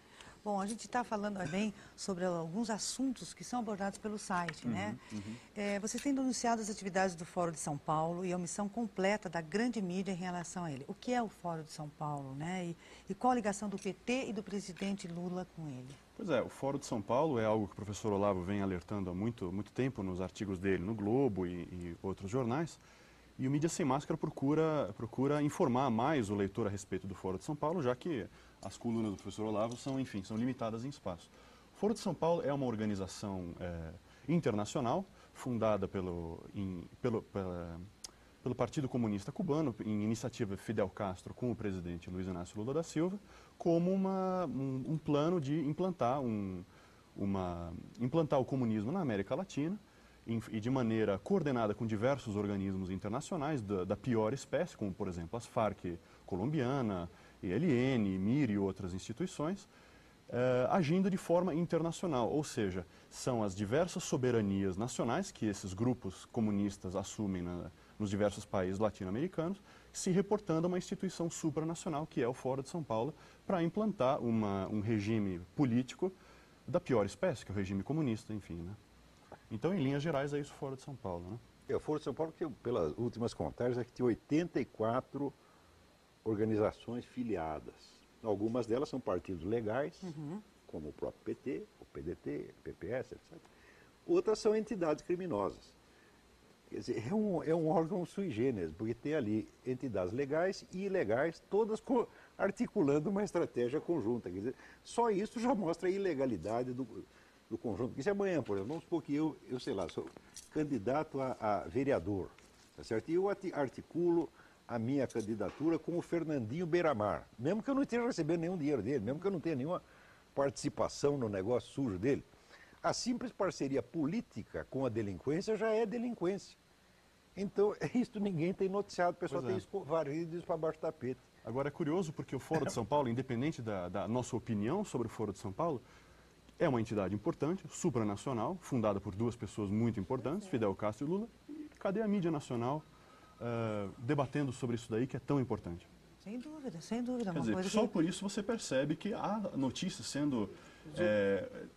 Bom, a gente está falando também sobre alguns assuntos que são abordados pelo site, né? Vocês têm denunciado as atividades do Fórum de São Paulo e a omissão completa da grande mídia em relação a ele. O que é o Fórum de São Paulo, né? E qual a ligação do PT e do presidente Lula com ele? Pois é, o Fórum de São Paulo é algo que o professor Olavo vem alertando há muito tempo nos artigos dele no Globo e outros jornais. E o Mídia Sem Máscara procura informar mais o leitor a respeito do Fórum de São Paulo, já que as colunas do professor Olavo são limitadas em espaço. O Fórum de São Paulo é uma organização internacional, fundada pelo Partido Comunista Cubano, em iniciativa Fidel Castro com o presidente Luiz Inácio Lula da Silva, como um plano de implantar o comunismo na América Latina, e de maneira coordenada com diversos organismos internacionais da pior espécie, como, por exemplo, as Farc colombiana, ELN, MIR e outras instituições, agindo de forma internacional, ou seja, são as diversas soberanias nacionais que esses grupos comunistas assumem nos diversos países latino-americanos, se reportando a uma instituição supranacional, que é o Fórum de São Paulo, para implantar um regime político da pior espécie, que é o regime comunista, enfim, né? Então, em linhas gerais, é isso o Fórum de São Paulo, né? O Fórum de São Paulo, que pelas últimas contagens, é que tem 84 organizações filiadas. Algumas delas são partidos legais, como o próprio PT, o PDT, o PPS, etc. Outras são entidades criminosas. Quer dizer, é um órgão sui generis, porque tem ali entidades legais e ilegais, todas articulando uma estratégia conjunta. Quer dizer, só isso já mostra a ilegalidade do conjunto. Porque se amanhã, por exemplo, vamos supor que eu sei lá, sou candidato a vereador, tá certo? E eu articulo a minha candidatura com o Fernandinho Beiramar, mesmo que eu não esteja recebendo nenhum dinheiro dele, mesmo que eu não tenha nenhuma participação no negócio sujo dele. A simples parceria política com a delinquência já é delinquência. Então, isso ninguém tem noticiado, o pessoal tem varrido isso para baixo do tapete. Agora, é curioso porque o Fórum de São Paulo, independente da nossa opinião sobre o Fórum de São Paulo, é uma entidade importante, supranacional, fundada por duas pessoas muito importantes, Fidel Castro e Lula. E cadê a mídia nacional debatendo sobre isso daí que é tão importante? Sem dúvida, sem dúvida. Quer dizer, só por isso você percebe que há notícias sendo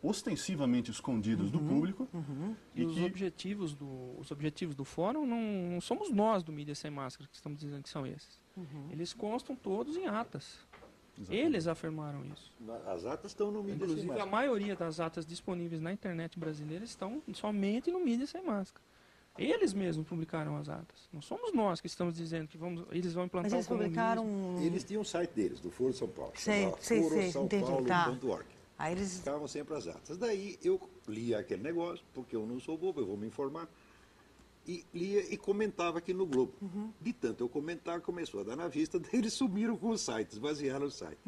ostensivamente escondidas do público. E os objetivos do fórum não somos nós do Mídia Sem Máscara que estamos dizendo que são esses. Eles constam todos em atas. Exatamente. Eles afirmaram isso. As atas estão no mídia sem máscara. A maioria das atas disponíveis na internet brasileira estão somente no mídia sem máscara. Eles mesmos publicaram as atas. Não somos nós que estamos dizendo que eles vão implantar o comunismo. Publicaram... Eles tinham um site deles, do Foro de São Paulo. Sei, forosaopaulo.org. Eles ficavam sempre as atas. Daí eu lia aquele negócio, porque eu não sou bobo, eu vou me informar. E lia e comentava aqui no Globo. De tanto eu comentar, começou a dar na vista, daí eles sumiram com o site, esvaziaram o site.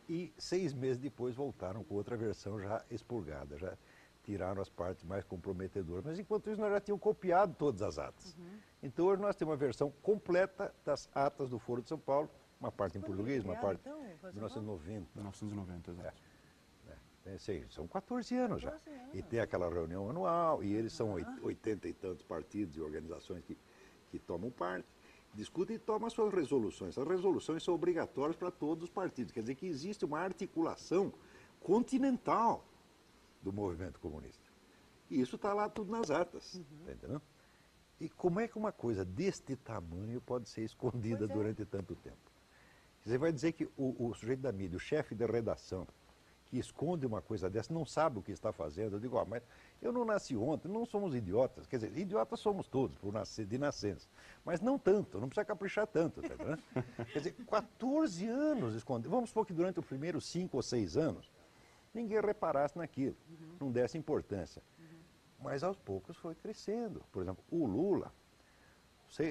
E 6 meses depois voltaram com outra versão já expurgada, já tiraram as partes mais comprometedoras. Mas enquanto isso nós já tínhamos copiado todas as atas. Então hoje nós temos uma versão completa das atas do Foro de São Paulo, uma parte em português, uma parte em 1990. 1990, exato. São 14 anos já. E tem aquela reunião anual, e eles são 80 e tantos partidos e organizações que tomam parte, discutem e tomam as suas resoluções. As resoluções são obrigatórias para todos os partidos. Quer dizer que existe uma articulação continental do movimento comunista. E isso está lá tudo nas atas. Tá entendendo? E como é que uma coisa deste tamanho pode ser escondida durante tanto tempo? Você vai dizer que o sujeito da mídia, o chefe de redação, que esconde uma coisa dessa, não sabe o que está fazendo. Eu digo, mas eu não nasci ontem, não somos idiotas. Quer dizer, idiotas somos todos, de nascença. Mas não tanto, não precisa caprichar tanto. Tá, né? Quer dizer, 14 anos escondendo. Vamos supor que durante os primeiros 5 ou 6 anos, ninguém reparasse naquilo, não desse importância. Mas aos poucos foi crescendo. Por exemplo, o Lula,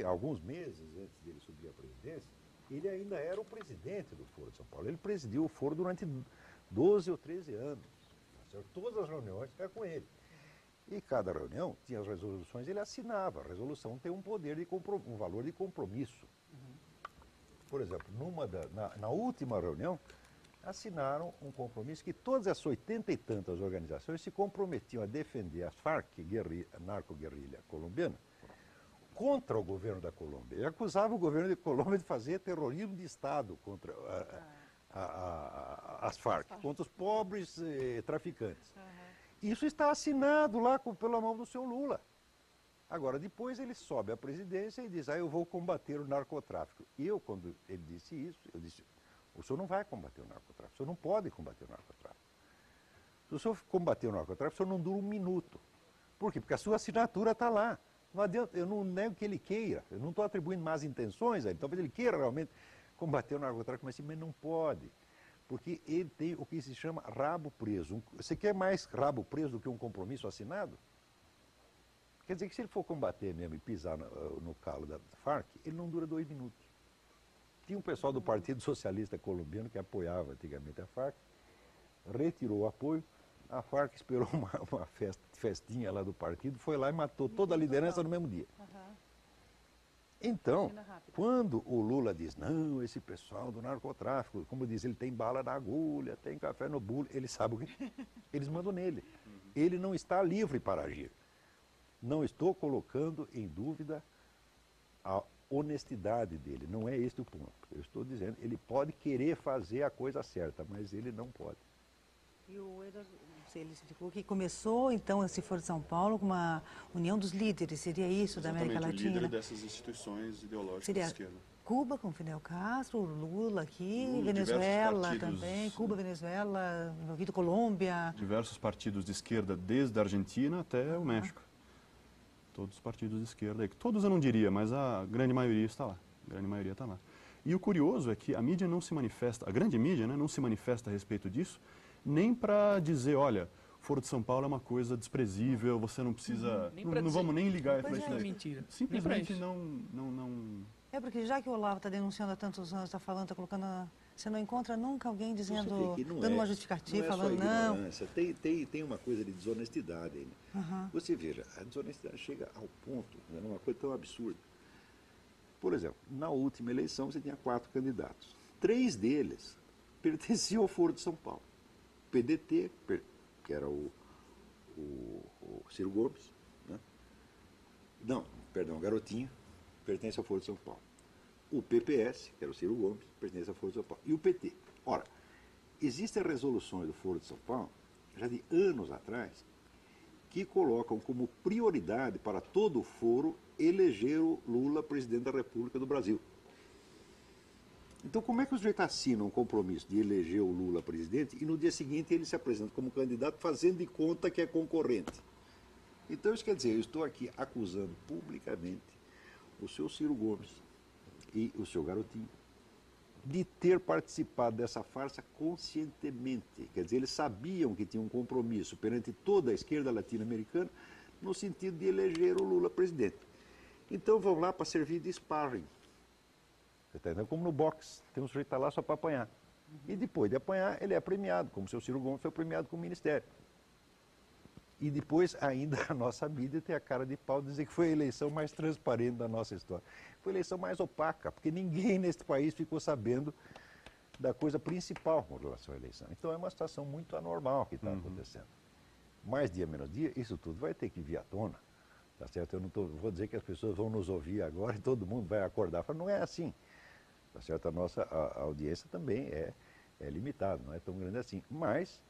alguns meses antes dele subir à presidência, ele ainda era o presidente do Foro de São Paulo. Ele presidiu o Foro durante 12 ou 13 anos. Todas as reuniões eram com ele. E cada reunião tinha as resoluções, ele assinava. A resolução tem um valor de compromisso. Por exemplo, na última reunião, assinaram um compromisso que todas as 80 e tantas organizações se comprometiam a defender as Farc, a narco-guerrilha colombiana, contra o governo da Colômbia. E acusava o governo da Colômbia de fazer terrorismo de Estado contra as Farc, contra os pobres traficantes. Isso está assinado lá pela mão do seu Lula. Agora, depois ele sobe à presidência e diz, eu vou combater o narcotráfico. Quando ele disse isso, eu disse, o senhor não vai combater o narcotráfico, o senhor não pode combater o narcotráfico. Se o senhor combater o narcotráfico, o senhor não dura um minuto. Por quê? Porque a sua assinatura está lá. Não adianta, eu não nego que ele queira, eu não estou atribuindo más intenções a ele, talvez ele queira realmente combater o narcotráfico, mas não pode, porque ele tem o que se chama rabo preso. Você quer mais rabo preso do que um compromisso assinado? Quer dizer que se ele for combater mesmo e pisar no calo da Farc, ele não dura 2 minutos. Tinha um pessoal do Partido Socialista Colombiano que apoiava antigamente a Farc, retirou o apoio, a Farc esperou uma festinha lá do partido, foi lá e matou toda a liderança no mesmo dia. Então, quando o Lula diz, não, esse pessoal do narcotráfico, como diz, ele tem bala na agulha, tem café no bule, ele sabe o que eles mandam nele. Ele não está livre para agir. Não estou colocando em dúvida a honestidade dele, não é este o ponto. Eu estou dizendo, ele pode querer fazer a coisa certa, mas ele não pode. E o Edward, ele explicou que começou, então, esse Foro de São Paulo com uma união dos líderes, seria isso, da América Latina? O líder dessas instituições ideológicas seria de esquerda. Cuba com Fidel Castro, Lula aqui, Venezuela também, Cuba, Venezuela, envolvido Colômbia. Diversos partidos de esquerda, desde a Argentina até o México. Todos os partidos de esquerda, todos eu não diria, mas a grande maioria está lá. A grande maioria está lá. E o curioso é que a mídia não se manifesta, a grande mídia, né, não se manifesta a respeito disso, nem para dizer, olha, Foro de São Paulo é uma coisa desprezível, você não precisa, não vamos nem ligar para isso. É mentira. Simplesmente não... É porque já que o Olavo está denunciando há tantos anos, está falando, está colocando... Você não encontra nunca alguém dizendo, dando uma justificativa, falando não. Tem uma coisa de desonestidade aí. Né? Você veja, a desonestidade chega ao ponto, é uma coisa tão absurda. Por exemplo, na última eleição você tinha 4 candidatos. 3 deles pertenciam ao Foro de São Paulo. O PDT, que era o Ciro Gomes, né? Garotinho, pertence ao Foro de São Paulo. O PPS, que era o Ciro Gomes, pertence ao Foro de São Paulo. E o PT. Ora, existem resoluções do Foro de São Paulo, já de anos atrás, que colocam como prioridade para todo o foro eleger o Lula presidente da República do Brasil. Então, como é que o sujeito assina um compromisso de eleger o Lula presidente e no dia seguinte ele se apresenta como candidato fazendo de conta que é concorrente? Então, isso quer dizer, eu estou aqui acusando publicamente o senhor Ciro Gomes e o senhor Garotinho de ter participado dessa farsa conscientemente. Quer dizer, eles sabiam que tinham um compromisso perante toda a esquerda latino-americana no sentido de eleger o Lula presidente. Então, vão lá para servir de sparring. Você está entendendo? Como no boxe, tem um sujeito que está lá só para apanhar. E depois de apanhar, ele é premiado, como o seu Ciro Gomes foi premiado com o Ministério. E depois, ainda, a nossa mídia tem a cara de pau de dizer que foi a eleição mais transparente da nossa história. Foi a eleição mais opaca, porque ninguém neste país ficou sabendo da coisa principal com relação à eleição. Então, é uma situação muito anormal que está acontecendo. Mais dia, menos dia, isso tudo vai ter que vir à tona. Tá certo? Eu não vou dizer que as pessoas vão nos ouvir agora e todo mundo vai acordar. Fala, não é assim. Tá certo? A nossa audiência também é limitada, não é tão grande assim. Mas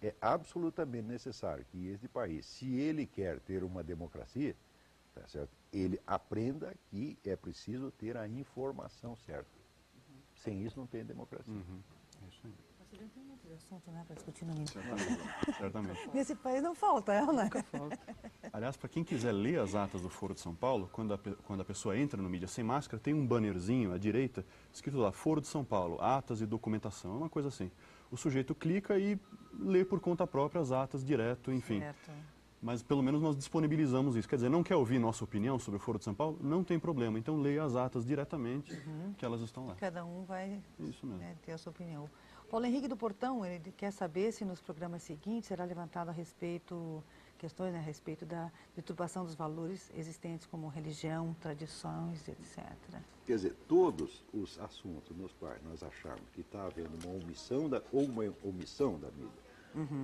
é absolutamente necessário que este país, se ele quer ter uma democracia, tá certo? Ele aprenda que é preciso ter a informação certa. Sem isso não tem democracia. É isso aí. Tem um outro assunto, né, para discutir no mínimo. Certamente. Nesse país não falta, né? Nunca falta. Aliás, para quem quiser ler as atas do Foro de São Paulo, quando a pessoa entra no Mídia Sem Máscara, tem um bannerzinho à direita, escrito lá, Foro de São Paulo, atas e documentação, é uma coisa assim. O sujeito clica e lê por conta própria as atas direto, enfim. Certo. Mas pelo menos nós disponibilizamos isso. Quer dizer, não quer ouvir nossa opinião sobre o Foro de São Paulo? Não tem problema. Então leia as atas diretamente, que elas estão lá. Cada um vai Isso mesmo. ter a sua opinião. Paulo Henrique do Portão, ele quer saber se nos programas seguintes será levantado questões a respeito da deturpação dos valores existentes como religião, tradições, etc. Quer dizer, todos os assuntos nos quais nós acharmos que está havendo uma omissão da mídia,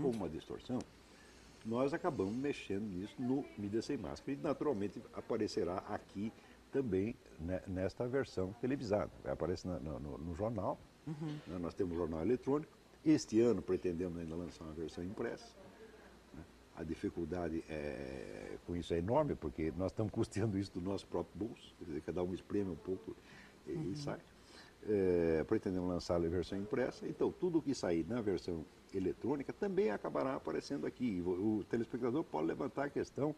ou uma distorção, nós acabamos mexendo nisso no Mídia Sem Máscara e naturalmente aparecerá aqui também, né, nesta versão televisada. Vai aparecer no jornal, né, nós temos um jornal eletrônico. Este ano pretendemos ainda lançar uma versão impressa. Né. A dificuldade com isso é enorme, porque nós estamos custeando isso do nosso próprio bolso, quer dizer, cada um espreme um pouco e sai. Pretendemos lançar a versão impressa, então tudo que sair na versão eletrônica também acabará aparecendo aqui. O telespectador pode levantar a questão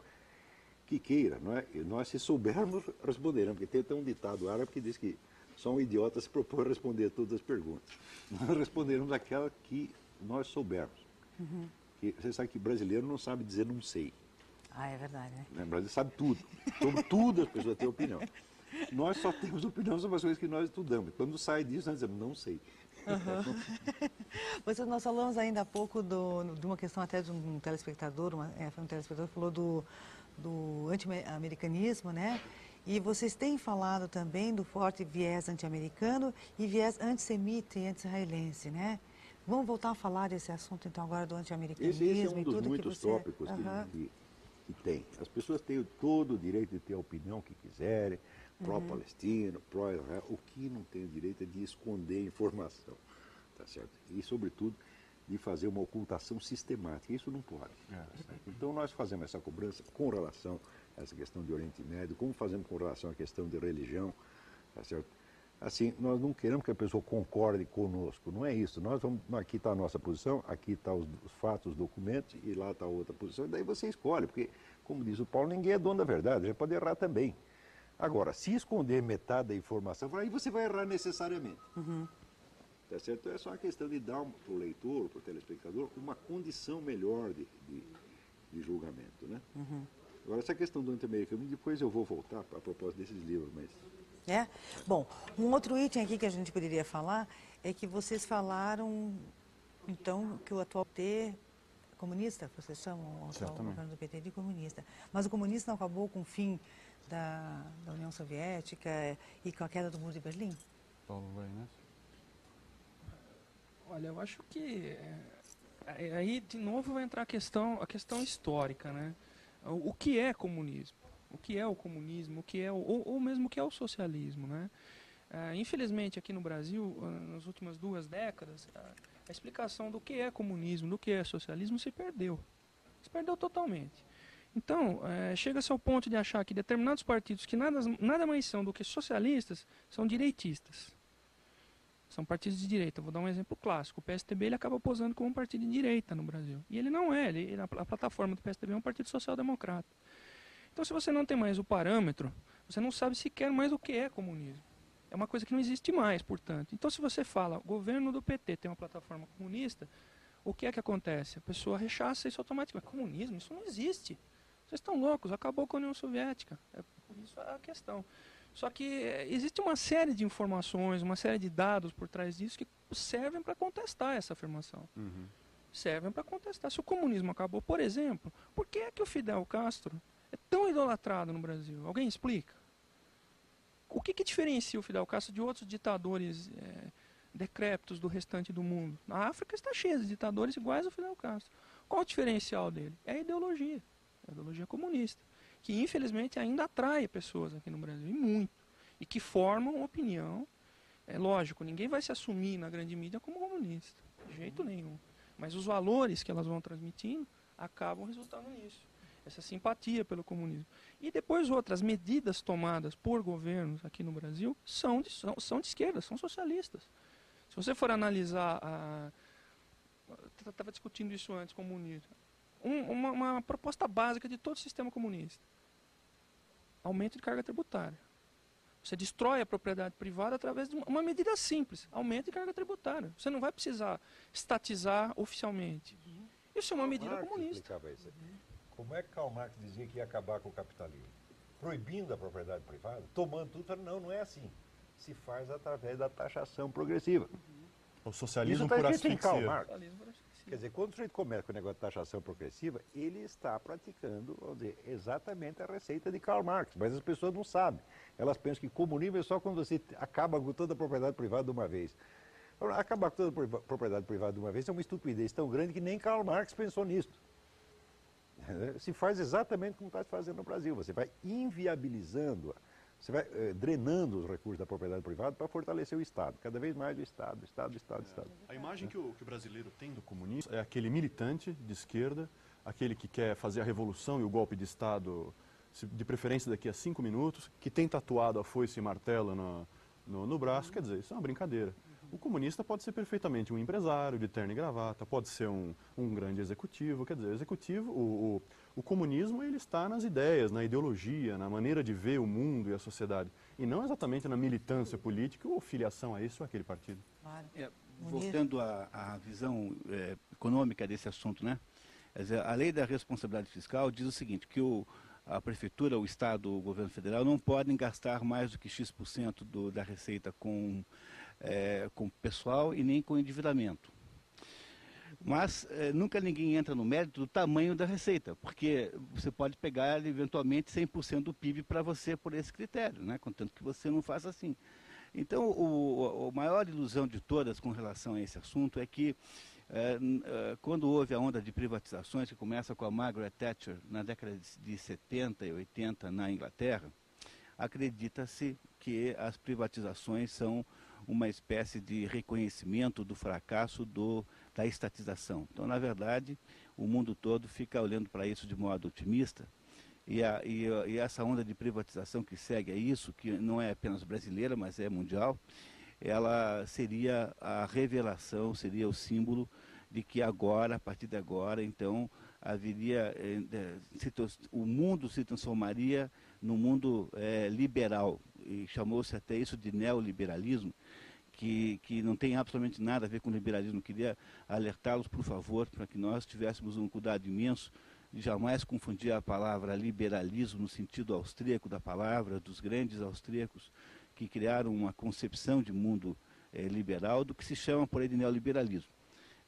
que queira, não é? E nós, se soubermos, responderemos, porque tem um ditado árabe que diz que só um idiota se propõe a responder todas as perguntas. Nós responderemos aquela que nós soubermos. Que você sabe que brasileiro não sabe dizer não sei. Ah, é verdade, né? O brasileiro sabe tudo. Sobre tudo as pessoas têm opinião. Nós só temos opinião sobre as coisas que nós estudamos. Quando sai disso, nós dizemos não sei. Nós falamos ainda há pouco de uma questão até de um telespectador, foi um telespectador que falou do anti-americanismo, né? E vocês têm falado também do forte viés anti-americano e viés antissemita e anti-israelense, né? Vamos voltar a falar desse assunto, então, agora do anti-americanismo. Esse é um dos muitos tópicos que tem. As pessoas têm todo o direito de ter a opinião que quiserem, pró-palestino, pró-Israel. O que não tem o direito é de esconder informação, tá certo? E, sobretudo, de fazer uma ocultação sistemática. Isso não pode. Então, nós fazemos essa cobrança com relação a essa questão de Oriente Médio, como fazemos com relação à questão de religião, tá certo? Assim, nós não queremos que a pessoa concorde conosco, não é isso. Aqui está a nossa posição, aqui estão os fatos, os documentos, e lá está a outra posição, e daí você escolhe, porque, como diz o Paulo, ninguém é dono da verdade, já pode errar também. Agora, se esconder metade da informação, aí você vai errar necessariamente. Tá certo? Então é só uma questão de dar para o leitor, para o telespectador, uma condição melhor de julgamento, né? Agora, essa questão do anti-americanismo, depois eu vou voltar a propósito desses livros, mas... Bom, um outro item aqui que a gente poderia falar é que vocês falaram, então, que o atual PT comunista, vocês chamam o atual governo do PT de comunista, mas o comunista não acabou com o fim da União Soviética e com a queda do Muro de Berlim? Paulo, vai nessa? Olha, eu acho que aí de novo vai entrar a questão histórica, né? O que é comunismo? O que é o comunismo? O que é ou mesmo o que é o socialismo, né? Infelizmente aqui no Brasil, nas últimas 2 décadas, a explicação do que é comunismo, do que é socialismo se perdeu. Se perdeu totalmente. Então, chega-se ao ponto de achar que determinados partidos que nada mais são do que socialistas, são direitistas. são partidos de direita. Vou dar um exemplo clássico. O PSTB ele acaba posando como um partido de direita no Brasil. E ele não é. A plataforma do PSTB é um partido social-democrata. Então, se você não tem mais o parâmetro, você não sabe sequer mais o que é comunismo. É uma coisa que não existe mais, portanto. Então, se você fala, o governo do PT tem uma plataforma comunista, o que é que acontece? A pessoa rechaça isso automaticamente. Comunismo? Isso não existe. Vocês estão loucos, acabou com a União Soviética. Por isso é a questão. Só que existe uma série de informações, uma série de dados por trás disso que servem para contestar essa afirmação. Servem para contestar. Se o comunismo acabou, por exemplo, por que é que o Fidel Castro é tão idolatrado no Brasil? Alguém explica? O que diferencia o Fidel Castro de outros ditadores decrépitos do restante do mundo? A África está cheia de ditadores iguais ao Fidel Castro. Qual o diferencial dele? É a ideologia comunista, que infelizmente ainda atrai pessoas aqui no Brasil, e muito, e que formam opinião. É lógico, ninguém vai se assumir na grande mídia como comunista, de jeito nenhum. Mas os valores que elas vão transmitindo acabam resultando nisso. Essa simpatia pelo comunismo. E depois outras medidas tomadas por governos aqui no Brasil são de esquerda, são socialistas. Se você for analisar, estava discutindo isso antes, comunismo, uma proposta básica de todo o sistema comunista: aumento de carga tributária. Você destrói a propriedade privada através de uma medida simples, aumento de carga tributária. Você não vai precisar estatizar oficialmente. Isso é uma medida comunista. Como é que Karl Marx dizia que ia acabar com o capitalismo? Proibindo a propriedade privada, tomando tudo. Não é assim. Se faz através da taxação progressiva. O socialismo por asfixia. Karl Marx. Quer dizer, quando o sujeito começa com o negócio de taxação progressiva, ele está praticando, vamos dizer, exatamente a receita de Karl Marx, mas as pessoas não sabem. Elas pensam que comunismo é só quando você acaba com toda a propriedade privada de uma vez. Acabar com toda a propriedade privada de uma vez é uma estupidez tão grande que nem Karl Marx pensou nisso. Se faz exatamente como está se fazendo no Brasil. Você vai inviabilizando, você vai drenando os recursos da propriedade privada para fortalecer o Estado. Cada vez mais o Estado. A imagem que o brasileiro tem do comunismo é aquele militante de esquerda, aquele que quer fazer a revolução e o golpe de Estado, de preferência daqui a 5 minutos, que tem tatuado a foice e martelo no braço. Quer dizer, isso é uma brincadeira. O comunista pode ser perfeitamente um empresário de terno e gravata, pode ser um grande executivo. Quer dizer, o comunismo ele está nas ideias, na ideologia, na maneira de ver o mundo e a sociedade, e não exatamente na militância política ou filiação a esse ou aquele partido. Claro. Voltando à visão econômica desse assunto, né? Quer dizer, a lei da responsabilidade fiscal diz o seguinte, que a prefeitura, o Estado, o governo federal não podem gastar mais do que X% da receita com pessoal e nem com endividamento. Mas nunca ninguém entra no mérito do tamanho da receita, porque você pode pegar eventualmente 100% do PIB para você por esse critério, né? Contanto que você não faça assim. Então, a maior ilusão de todas com relação a esse assunto é que quando houve a onda de privatizações, que começa com a Margaret Thatcher na década de 70 e 80 na Inglaterra, acredita-se que as privatizações são uma espécie de reconhecimento do fracasso da estatização. Então, na verdade, o mundo todo fica olhando para isso de modo otimista, e essa onda de privatização que segue a isso, que não é apenas brasileira, mas é mundial, ela seria a revelação, seria o símbolo de que agora, a partir de agora, então, o mundo se transformaria num mundo liberal, e chamou-se até isso de neoliberalismo, que não tem absolutamente nada a ver com liberalismo. Queria alertá-los, por favor, para que nós tivéssemos um cuidado imenso de jamais confundir a palavra liberalismo no sentido austríaco da palavra, dos grandes austríacos que criaram uma concepção de mundo liberal, do que se chama por aí de neoliberalismo.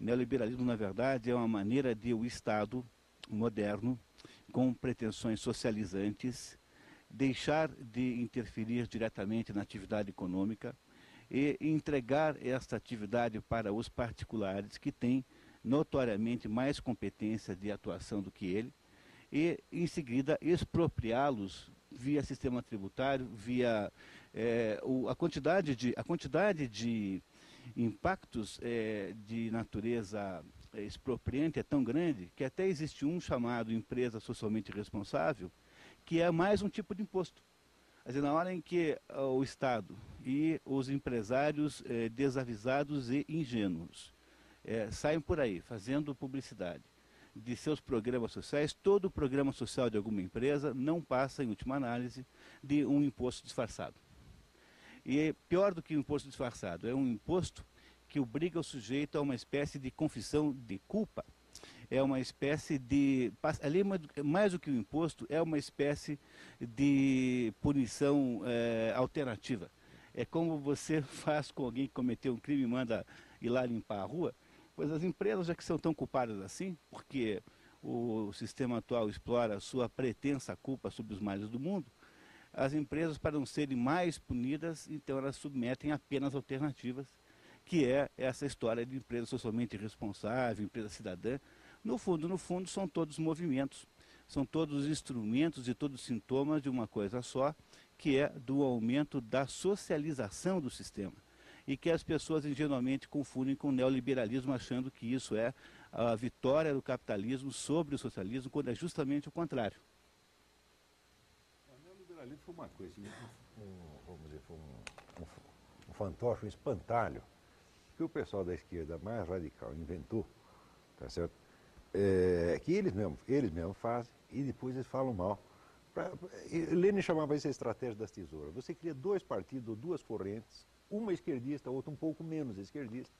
Neoliberalismo, na verdade, é uma maneira de o Estado moderno, com pretensões socializantes, deixar de interferir diretamente na atividade econômica e entregar esta atividade para os particulares que têm notoriamente mais competência de atuação do que ele, e em seguida expropriá-los via sistema tributário, via a quantidade de impactos de natureza expropriante é tão grande que até existe um chamado empresa socialmente responsável, que é mais um tipo de imposto. Quer dizer, na hora em que o Estado e os empresários desavisados e ingênuos saem por aí fazendo publicidade de seus programas sociais, todo programa social de alguma empresa não passa, em última análise, de um imposto disfarçado. E pior do que um imposto disfarçado, é um imposto que obriga o sujeito a uma espécie de confissão de culpa. É uma espécie de, ali mais do que um imposto, é uma espécie de punição alternativa. É como você faz com alguém que cometeu um crime e manda ir lá limpar a rua. Pois as empresas, já que são tão culpadas assim, porque o sistema atual explora a sua pretensa culpa sobre os males do mundo, as empresas, para não serem mais punidas, então elas submetem apenas alternativas, que é essa história de empresa socialmente responsável, empresa cidadã. No fundo, são todos movimentos, são todos instrumentos e todos sintomas de uma coisa só, que é do aumento da socialização do sistema. E que as pessoas ingenuamente confundem com o neoliberalismo, achando que isso é a vitória do capitalismo sobre o socialismo, quando é justamente o contrário. O neoliberalismo foi uma coisa, vamos dizer, foi um fantoche, um espantalho, que o pessoal da esquerda mais radical inventou, tá certo? Que eles mesmos fazem e depois eles falam mal. Lenin chamava isso a estratégia das tesouras. Você cria dois partidos, duas correntes, uma esquerdista, outra um pouco menos esquerdista,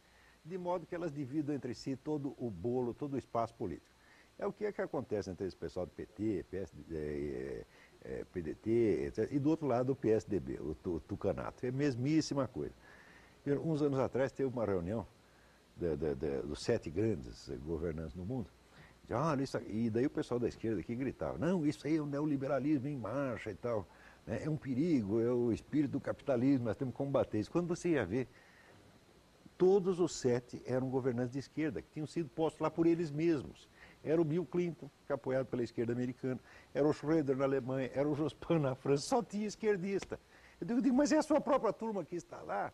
de modo que elas dividam entre si todo o bolo, todo o espaço político. É o que acontece entre esse pessoal do PT, PDT, etc., e do outro lado o PSDB, o Tucanato. É a mesmíssima coisa. Uns anos atrás teve uma reunião dos 7 grandes governantes do mundo. E daí o pessoal da esquerda aqui gritava, não, isso aí é o neoliberalismo em marcha e tal. É um perigo, é o espírito do capitalismo, nós temos que combater isso. Quando você ia ver, todos os 7 eram governantes de esquerda, que tinham sido postos lá por eles mesmos. Era o Bill Clinton, que é apoiado pela esquerda americana, era o Schroeder na Alemanha, era o Jospin na França, só tinha esquerdista. Eu digo, mas é a sua própria turma que está lá?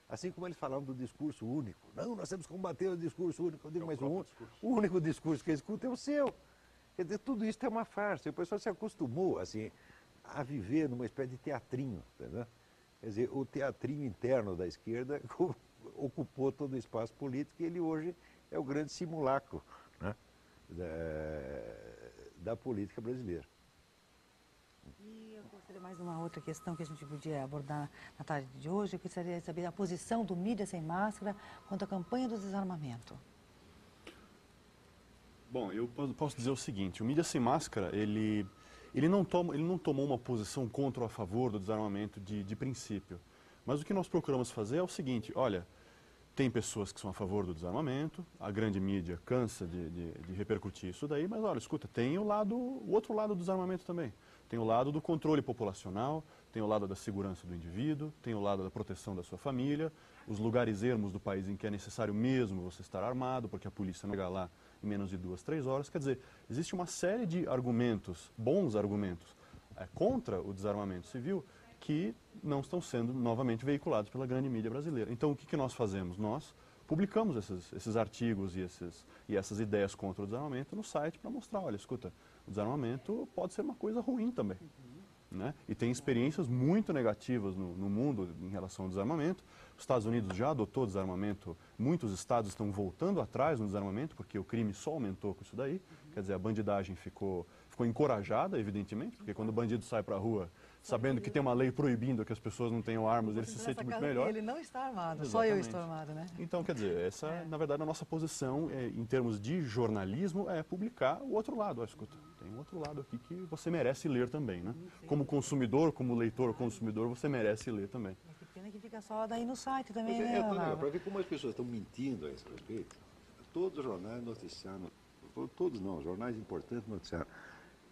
Assim como eles falavam do discurso único. Não, nós temos que combater o discurso único. Eu digo, mas o único discurso que eu escuto é o seu. Quer dizer, tudo isso é uma farsa. O pessoal se acostumou, assim, a viver numa espécie de teatrinho, entendeu? Quer dizer, o teatrinho interno da esquerda ocupou todo o espaço político e ele hoje é o grande simulacro, né, da política brasileira. E eu gostaria mais de uma outra questão que a gente podia abordar na tarde de hoje. Eu gostaria de saber a posição do Mídia Sem Máscara quanto à campanha do desarmamento. Bom, eu posso dizer o seguinte, o Mídia Sem Máscara, ele não tomou uma posição contra ou a favor do desarmamento de princípio. Mas o que nós procuramos fazer é o seguinte, olha, tem pessoas que são a favor do desarmamento, a grande mídia cansa de repercutir isso daí, mas olha, escuta, tem o outro lado do desarmamento também. Tem o lado do controle populacional, tem o lado da segurança do indivíduo, tem o lado da proteção da sua família, os lugares ermos do país em que é necessário mesmo você estar armado, porque a polícia não chega lá em menos de 2, 3 horas. Quer dizer, existe uma série de argumentos, bons argumentos, contra o desarmamento civil, que não estão sendo novamente veiculados pela grande mídia brasileira. Então, o que nós fazemos? Nós publicamos esses artigos e essas ideias contra o desarmamento no site para mostrar, olha, escuta, o desarmamento pode ser uma coisa ruim também. Né? E tem experiências muito negativas no mundo em relação ao desarmamento. Os Estados Unidos já adotou desarmamento, muitos estados estão voltando atrás no desarmamento, porque o crime só aumentou com isso daí. Quer dizer, a bandidagem ficou encorajada, evidentemente, porque quando o bandido sai para a rua, sabendo que tem uma lei proibindo que as pessoas não tenham armas, ele se sente muito melhor. Ele não está armado, Exatamente. Só eu estou armado, né? Então, quer dizer, essa, na verdade, a nossa posição, em termos de jornalismo, é publicar o outro lado. Ó, escuta, tem um outro lado aqui que você merece ler também, né? Como consumidor, como leitor ou consumidor, você merece ler também. Mas que pena que fica só daí no site também, Mas né? para ver como as pessoas estão mentindo a esse respeito, todos os jornais noticiaram, todos não, jornais importantes noticiaram,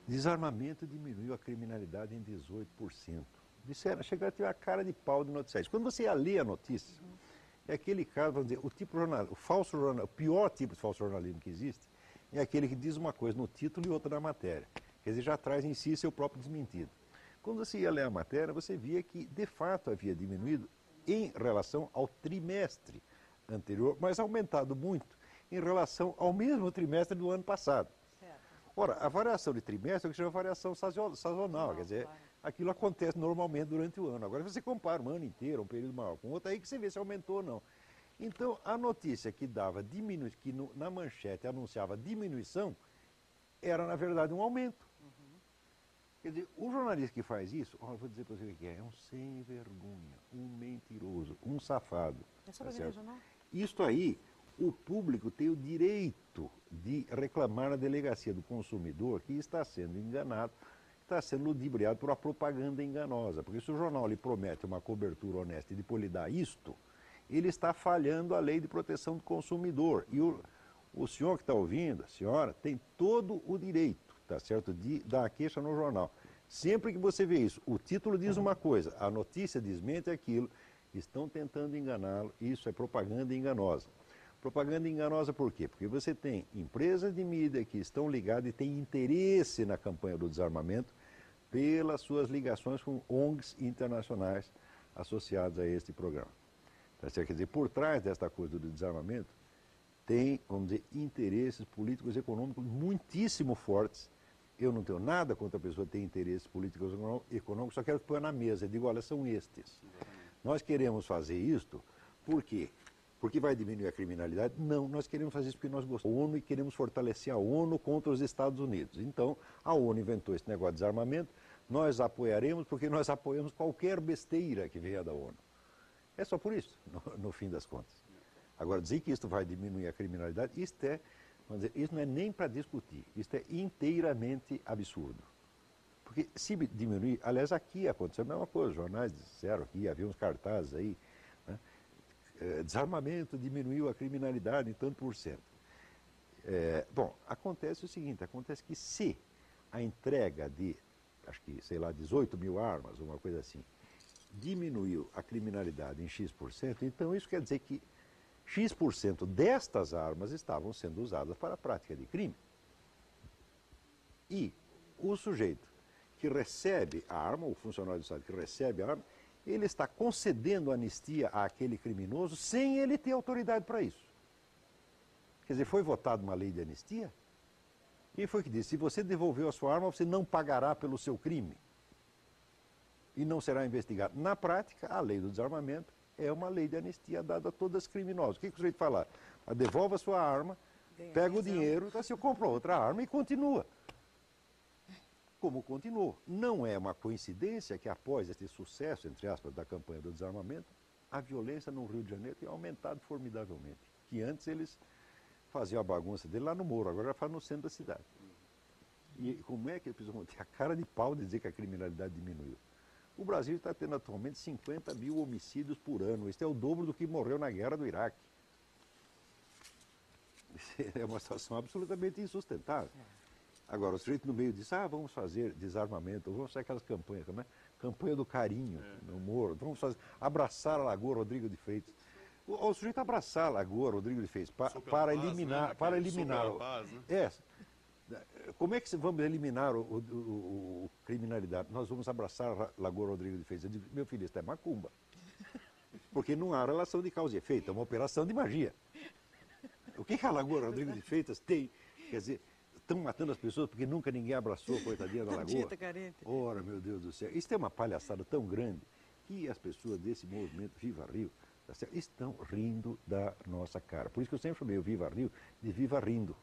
desarmamento diminuiu a criminalidade em 18%. Disseram, chegaram a ter a cara de pau de noticiários. Quando você ia ler a notícia, é aquele caso, vamos dizer, o tipo jornal, o falso jornal, o pior tipo de falso jornalismo que existe, é aquele que diz uma coisa no título e outra na matéria. Quer dizer, já traz em si seu próprio desmentido. Quando você ia ler a matéria, você via que, de fato, havia diminuído em relação ao trimestre anterior, mas aumentado muito em relação ao mesmo trimestre do ano passado. Ora, a variação de trimestre é o que chama variação sazonal, quer dizer, aquilo acontece normalmente durante o ano. Agora, você compara um ano inteiro, um período maior com outro, aí que você vê se aumentou ou não. Então, a notícia que dava na manchete anunciava diminuição, era, na verdade, um aumento. Quer dizer, o jornalista que faz isso, eu vou dizer para você o que é um sem vergonha, um mentiroso, um safado. É só para jornal? Isto aí, o público tem o direito de reclamar na delegacia do consumidor que está sendo enganado, está sendo ludibriado por uma propaganda enganosa. Porque se o jornal lhe promete uma cobertura honesta e depois lhe dá isto, ele está falhando a lei de proteção do consumidor. E o senhor que está ouvindo, a senhora, tem todo o direito, tá certo, de dar a queixa no jornal. Sempre que você vê isso, o título diz uma coisa, a notícia desmente aquilo, estão tentando enganá-lo, isso é propaganda enganosa. Propaganda enganosa por quê? Porque você tem empresas de mídia que estão ligadas e têm interesse na campanha do desarmamento pelas suas ligações com ONGs internacionais associadas a este programa. Quer dizer, por trás desta coisa do desarmamento, tem, vamos dizer, interesses políticos e econômicos muitíssimo fortes. Eu não tenho nada contra a pessoa ter interesses políticos e econômicos, só quero pôr na mesa. Eu digo, olha, são estes. Nós queremos fazer isto, por quê? Porque vai diminuir a criminalidade? Não, nós queremos fazer isso porque nós gostamos da ONU e queremos fortalecer a ONU contra os Estados Unidos. Então, a ONU inventou esse negócio de desarmamento, nós apoiaremos porque nós apoiamos qualquer besteira que venha da ONU. É só por isso, no fim das contas. Agora, dizer que isso vai diminuir a criminalidade, vamos dizer, isso não é nem para discutir, isso é inteiramente absurdo. Porque se diminuir, aliás, aqui aconteceu a mesma coisa, os jornais disseram aqui, havia uns cartazes aí, né? Desarmamento diminuiu a criminalidade em tanto por cento. Bom, acontece o seguinte, acontece que se a entrega de, acho que, sei lá, 18 mil armas, uma coisa assim, diminuiu a criminalidade em X%, então isso quer dizer que X% destas armas estavam sendo usadas para a prática de crime. E o sujeito que recebe a arma, o funcionário do Estado que recebe a arma, ele está concedendo anistia àquele criminoso sem ele ter autoridade para isso. Quer dizer, foi votada uma lei de anistia? Quem foi que disse? Se você devolveu a sua arma, você não pagará pelo seu crime. E não será investigado. Na prática, a lei do desarmamento é uma lei de anistia dada a todas as criminosas. O que o sujeito fala? Devolva a sua arma, pega o dinheiro, então você compra outra arma e continua. Como continuou. Não é uma coincidência que após este sucesso, entre aspas, da campanha do desarmamento, a violência no Rio de Janeiro tem aumentado formidavelmente. Que antes eles faziam a bagunça dele lá no Morro, agora já faz no centro da cidade. E como é que eles precisam ter a cara de pau de dizer que a criminalidade diminuiu? O Brasil está tendo atualmente 50 mil homicídios por ano. Isso é o dobro do que morreu na guerra do Iraque. Isso é uma situação absolutamente insustentável. Agora, o sujeito no meio diz, vamos fazer desarmamento, vamos fazer aquelas campanhas, como é? Campanha do carinho no Morro, vamos fazer, abraçar a Lagoa Rodrigo de Freitas. O sujeito abraçar a Lagoa Rodrigo de Freitas para eliminar... Né? Para eliminar paz, né? Como é que vamos eliminar o criminalidade? Nós vamos abraçar a Lagoa Rodrigo de Freitas. Eu digo, meu filho, isso é macumba. Porque não há relação de causa e efeito, é uma operação de magia. O que a Lagoa Rodrigo de Freitas tem? Quer dizer, estão matando as pessoas porque nunca ninguém abraçou a coitadinha da Lagoa? Ora, meu Deus do céu, isso é uma palhaçada tão grande que as pessoas desse movimento Viva Rio estão rindo da nossa cara. Por isso que eu sempre chamei o Viva Rio de Viva Rindo.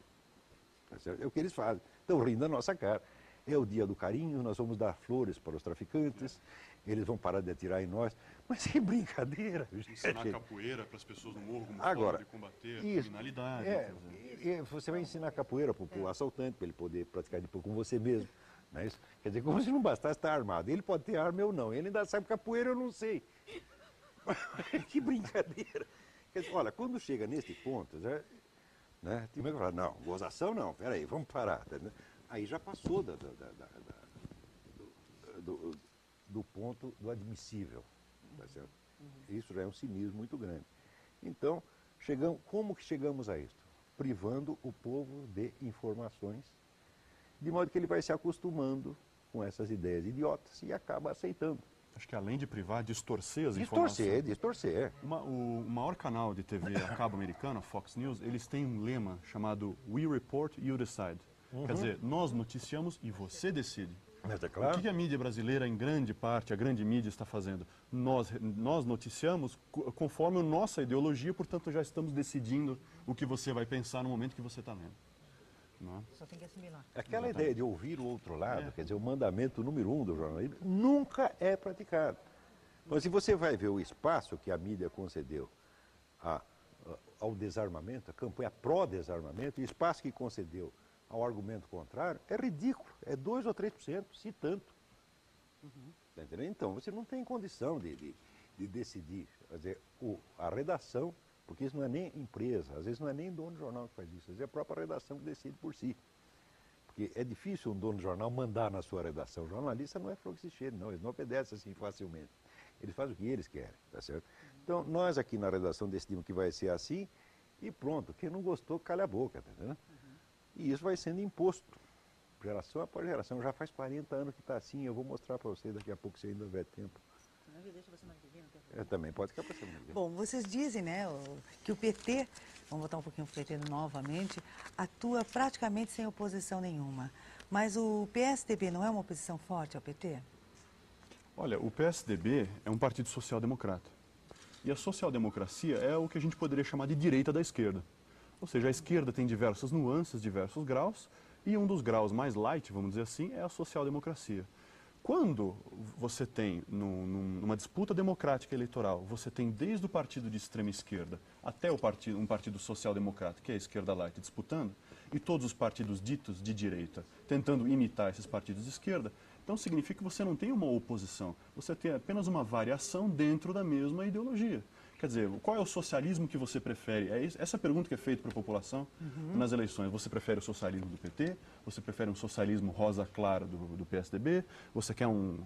É o que eles fazem, estão rindo da nossa cara. É o dia do carinho, nós vamos dar flores para os traficantes, eles vão parar de atirar em nós. Mas que brincadeira, gente. Ensinar capoeira para as pessoas do morro como forma de combater a criminalidade. Você vai ensinar capoeira para o assaltante, para ele poder praticar depois com você mesmo. Não é isso? Quer dizer, como se não bastasse estar armado. Ele pode ter arma ou não. Ele ainda sabe capoeira, eu não sei. Que brincadeira. Quer dizer, olha, quando chega nesse ponto, já, né, tem que falar, não, gozação não, peraí, vamos parar. Aí já passou do ponto do admissível. Tá certo? Isso já é um cinismo muito grande. Então, como que chegamos a isso? Privando o povo de informações, de modo que ele vai se acostumando com essas ideias idiotas e acaba aceitando. Acho que além de privar, distorcer as informações. Distorcer. O maior canal de TV a cabo americano, a Fox News, eles têm um lema chamado We Report, You Decide. Quer dizer, nós noticiamos e você decide. Mas é claro. O que a mídia brasileira, em grande parte, a grande mídia está fazendo? Nós noticiamos conforme a nossa ideologia, portanto já estamos decidindo o que você vai pensar no momento que você está lendo. Não? Só tem que assimilar. Aquela ideia de ouvir o outro lado, quer dizer, o mandamento número 1 do jornalismo, nunca é praticado. Mas se você vai ver o espaço que a mídia concedeu ao desarmamento, a campanha pró-desarmamento, e o espaço que concedeu ao argumento contrário, é ridículo. É 2 ou 3%, se tanto. Tá entendendo? Então, você não tem condição de decidir. Quer dizer, a redação, porque isso não é nem empresa, às vezes não é nem dono do jornal que faz isso, às vezes é a própria redação que decide por si. Porque é difícil um dono de jornal mandar na sua redação. O jornalista não é flor que se cheire, não, eles não obedecem assim facilmente. Eles fazem o que eles querem, tá certo? Então, nós aqui na redação decidimos que vai ser assim e pronto. Quem não gostou, calha a boca, tá entendendo? E isso vai sendo imposto, geração após geração. Já faz 40 anos que está assim, eu vou mostrar para você daqui a pouco, se ainda houver tempo. Também pode ficar para semana que vem. Bom, vocês dizem, né, que o PT, vamos voltar um pouquinho para o PT novamente, atua praticamente sem oposição nenhuma. Mas o PSDB não é uma oposição forte ao PT? Olha, o PSDB é um partido social-democrata. E a social-democracia é o que a gente poderia chamar de direita da esquerda. Ou seja, a esquerda tem diversas nuances, diversos graus, e um dos graus mais light, vamos dizer assim, é a social-democracia. Quando você tem, numa disputa democrática eleitoral, você tem desde o partido de extrema esquerda até um partido social-democrata, que é a esquerda light, disputando, e todos os partidos ditos de direita tentando imitar esses partidos de esquerda, então significa que você não tem uma oposição, você tem apenas uma variação dentro da mesma ideologia. Quer dizer, qual é o socialismo que você prefere? Essa pergunta que é feita para a população nas eleições. Você prefere o socialismo do PT? Você prefere um socialismo rosa clara do PSDB? Você quer um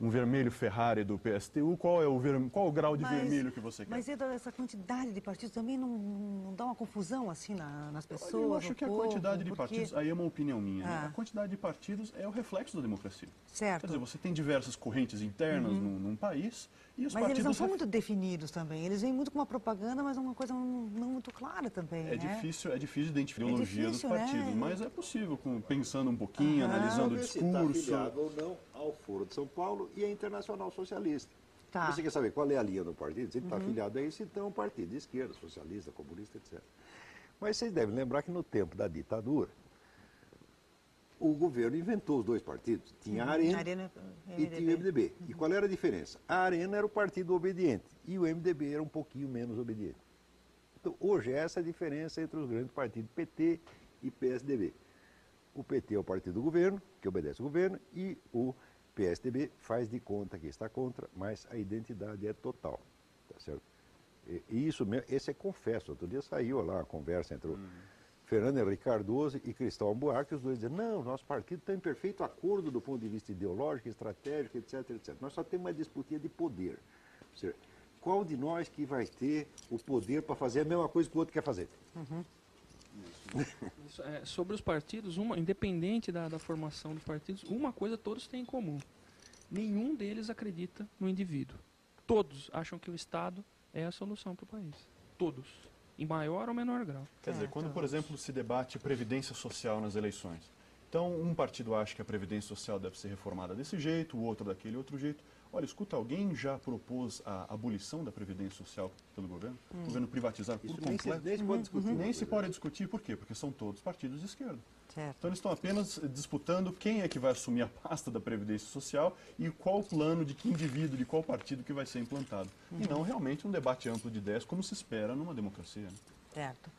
vermelho Ferrari do PSTU? Qual o grau de vermelho que você quer? Mas essa quantidade de partidos também não dá uma confusão assim nas pessoas? Eu acho que a quantidade de partidos, aí é uma opinião minha, né? A quantidade de partidos é o reflexo da democracia. Certo. Quer dizer, você tem diversas correntes internas num país e os mas partidos... Mas eles não são muito definidos também, eles vêm muito com uma propaganda, mas uma coisa não muito clara também, É difícil identificar a ideologia dos né? partidos, mas é possível, pensando um pouquinho, analisando o discurso... Se está afiliado ou não ao Foro de São Paulo e à Internacional Socialista. Tá. Você quer saber qual é a linha do partido? Se ele está afiliado a isso, então é um partido de esquerda, socialista, comunista, etc. Mas vocês devem lembrar que no tempo da ditadura, o governo inventou os dois partidos. Tinha a Arena e tinha o MDB. E qual era a diferença? A Arena era o partido obediente e o MDB era um pouquinho menos obediente. Então, hoje é essa a diferença entre os grandes partidos PT e PSDB. O PT é o partido do governo, que obedece ao governo, e o PSDB faz de conta que está contra, mas a identidade é total. Tá certo? E isso mesmo, esse é confesso. Outro dia saiu lá a conversa entre o Fernando Henrique Cardoso e Cristóvão Buarque, os dois dizendo, não, nosso partido está em perfeito acordo do ponto de vista ideológico, estratégico, etc, etc. Nós só temos uma disputa de poder. Ou seja, qual de nós que vai ter o poder para fazer a mesma coisa que o outro quer fazer? Sobre os partidos, independente da formação dos partidos, uma coisa todos têm em comum. Nenhum deles acredita no indivíduo. Todos acham que o Estado é a solução para o país. Todos. Em maior ou menor grau. Quer dizer, quando, por exemplo, se debate previdência social nas eleições, então um partido acha que a previdência social deve ser reformada desse jeito, o outro daquele outro jeito. Olha, escuta, alguém já propôs a abolição da previdência social pelo governo? O governo privatizar por completo? Nem se pode discutir. Nem se pode discutir, por quê? Porque são todos partidos de esquerda. Certo. Então eles estão apenas disputando quem é que vai assumir a pasta da previdência social e qual o plano de que indivíduo, de qual partido que vai ser implantado. E não realmente um debate amplo de ideias, como se espera numa democracia. Né? Certo.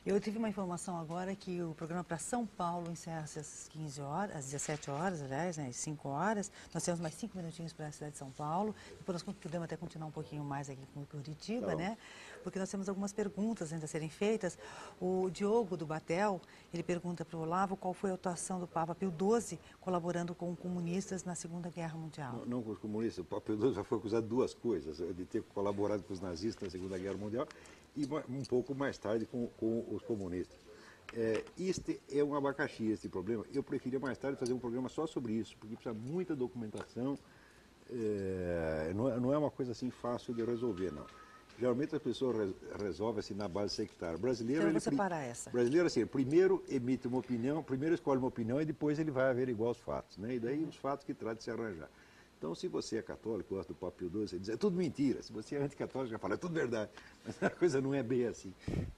Eu tive uma informação agora que o programa para São Paulo encerra-se às 15 horas, às 17 horas, aliás, né, às 5 horas. Nós temos mais 5 minutinhos para a cidade de São Paulo. Depois nós podemos até continuar um pouquinho mais aqui com Curitiba, né? Porque nós temos algumas perguntas ainda a serem feitas. O Diogo do Batel, ele pergunta para o Olavo qual foi a atuação do Papa Pio XII colaborando com comunistas na Segunda Guerra Mundial. Não com os comunistas. O Papa Pio XII já foi acusado de duas coisas, de ter colaborado com os nazistas na Segunda Guerra Mundial e um pouco mais tarde com os comunistas. Este é um abacaxi, esse problema. Eu preferia mais tarde fazer um programa só sobre isso, porque precisa muita documentação, não é uma coisa assim fácil de resolver, não. Geralmente a pessoa resolve assim na base sectária. Brasileiro, então eu vou separar essa. Brasileiro assim, primeiro emite uma opinião, primeiro escolhe uma opinião e depois ele vai averiguar os fatos, né? E daí os fatos que trata de se arranjar. Então, se você é católico, gosta do Papa Pio XII, você diz, é tudo mentira. Se você é anticatólico, já fala, é tudo verdade. Mas a coisa não é bem assim.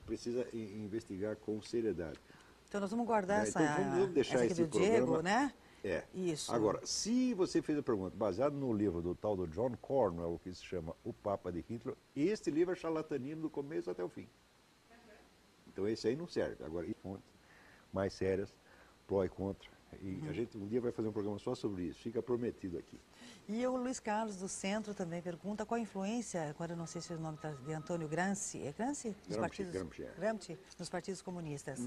Precisa investigar com seriedade. Então, nós vamos guardar então, vamos deixar essa aqui do Diego, né? É. Isso. Agora, se você fez a pergunta baseado no livro do tal do John Cornwell, que se chama O Papa de Hitler, este livro é charlatanismo do começo até o fim. Então, esse aí não serve. Agora, fontes mais sérias, pró e contra. E a gente um dia vai fazer um programa só sobre isso, fica prometido aqui. E o Luiz Carlos do Centro também pergunta qual a influência, agora eu não sei se o nome está de Antônio Gramsci, é Gramsci? Gramsci, nos partidos comunistas.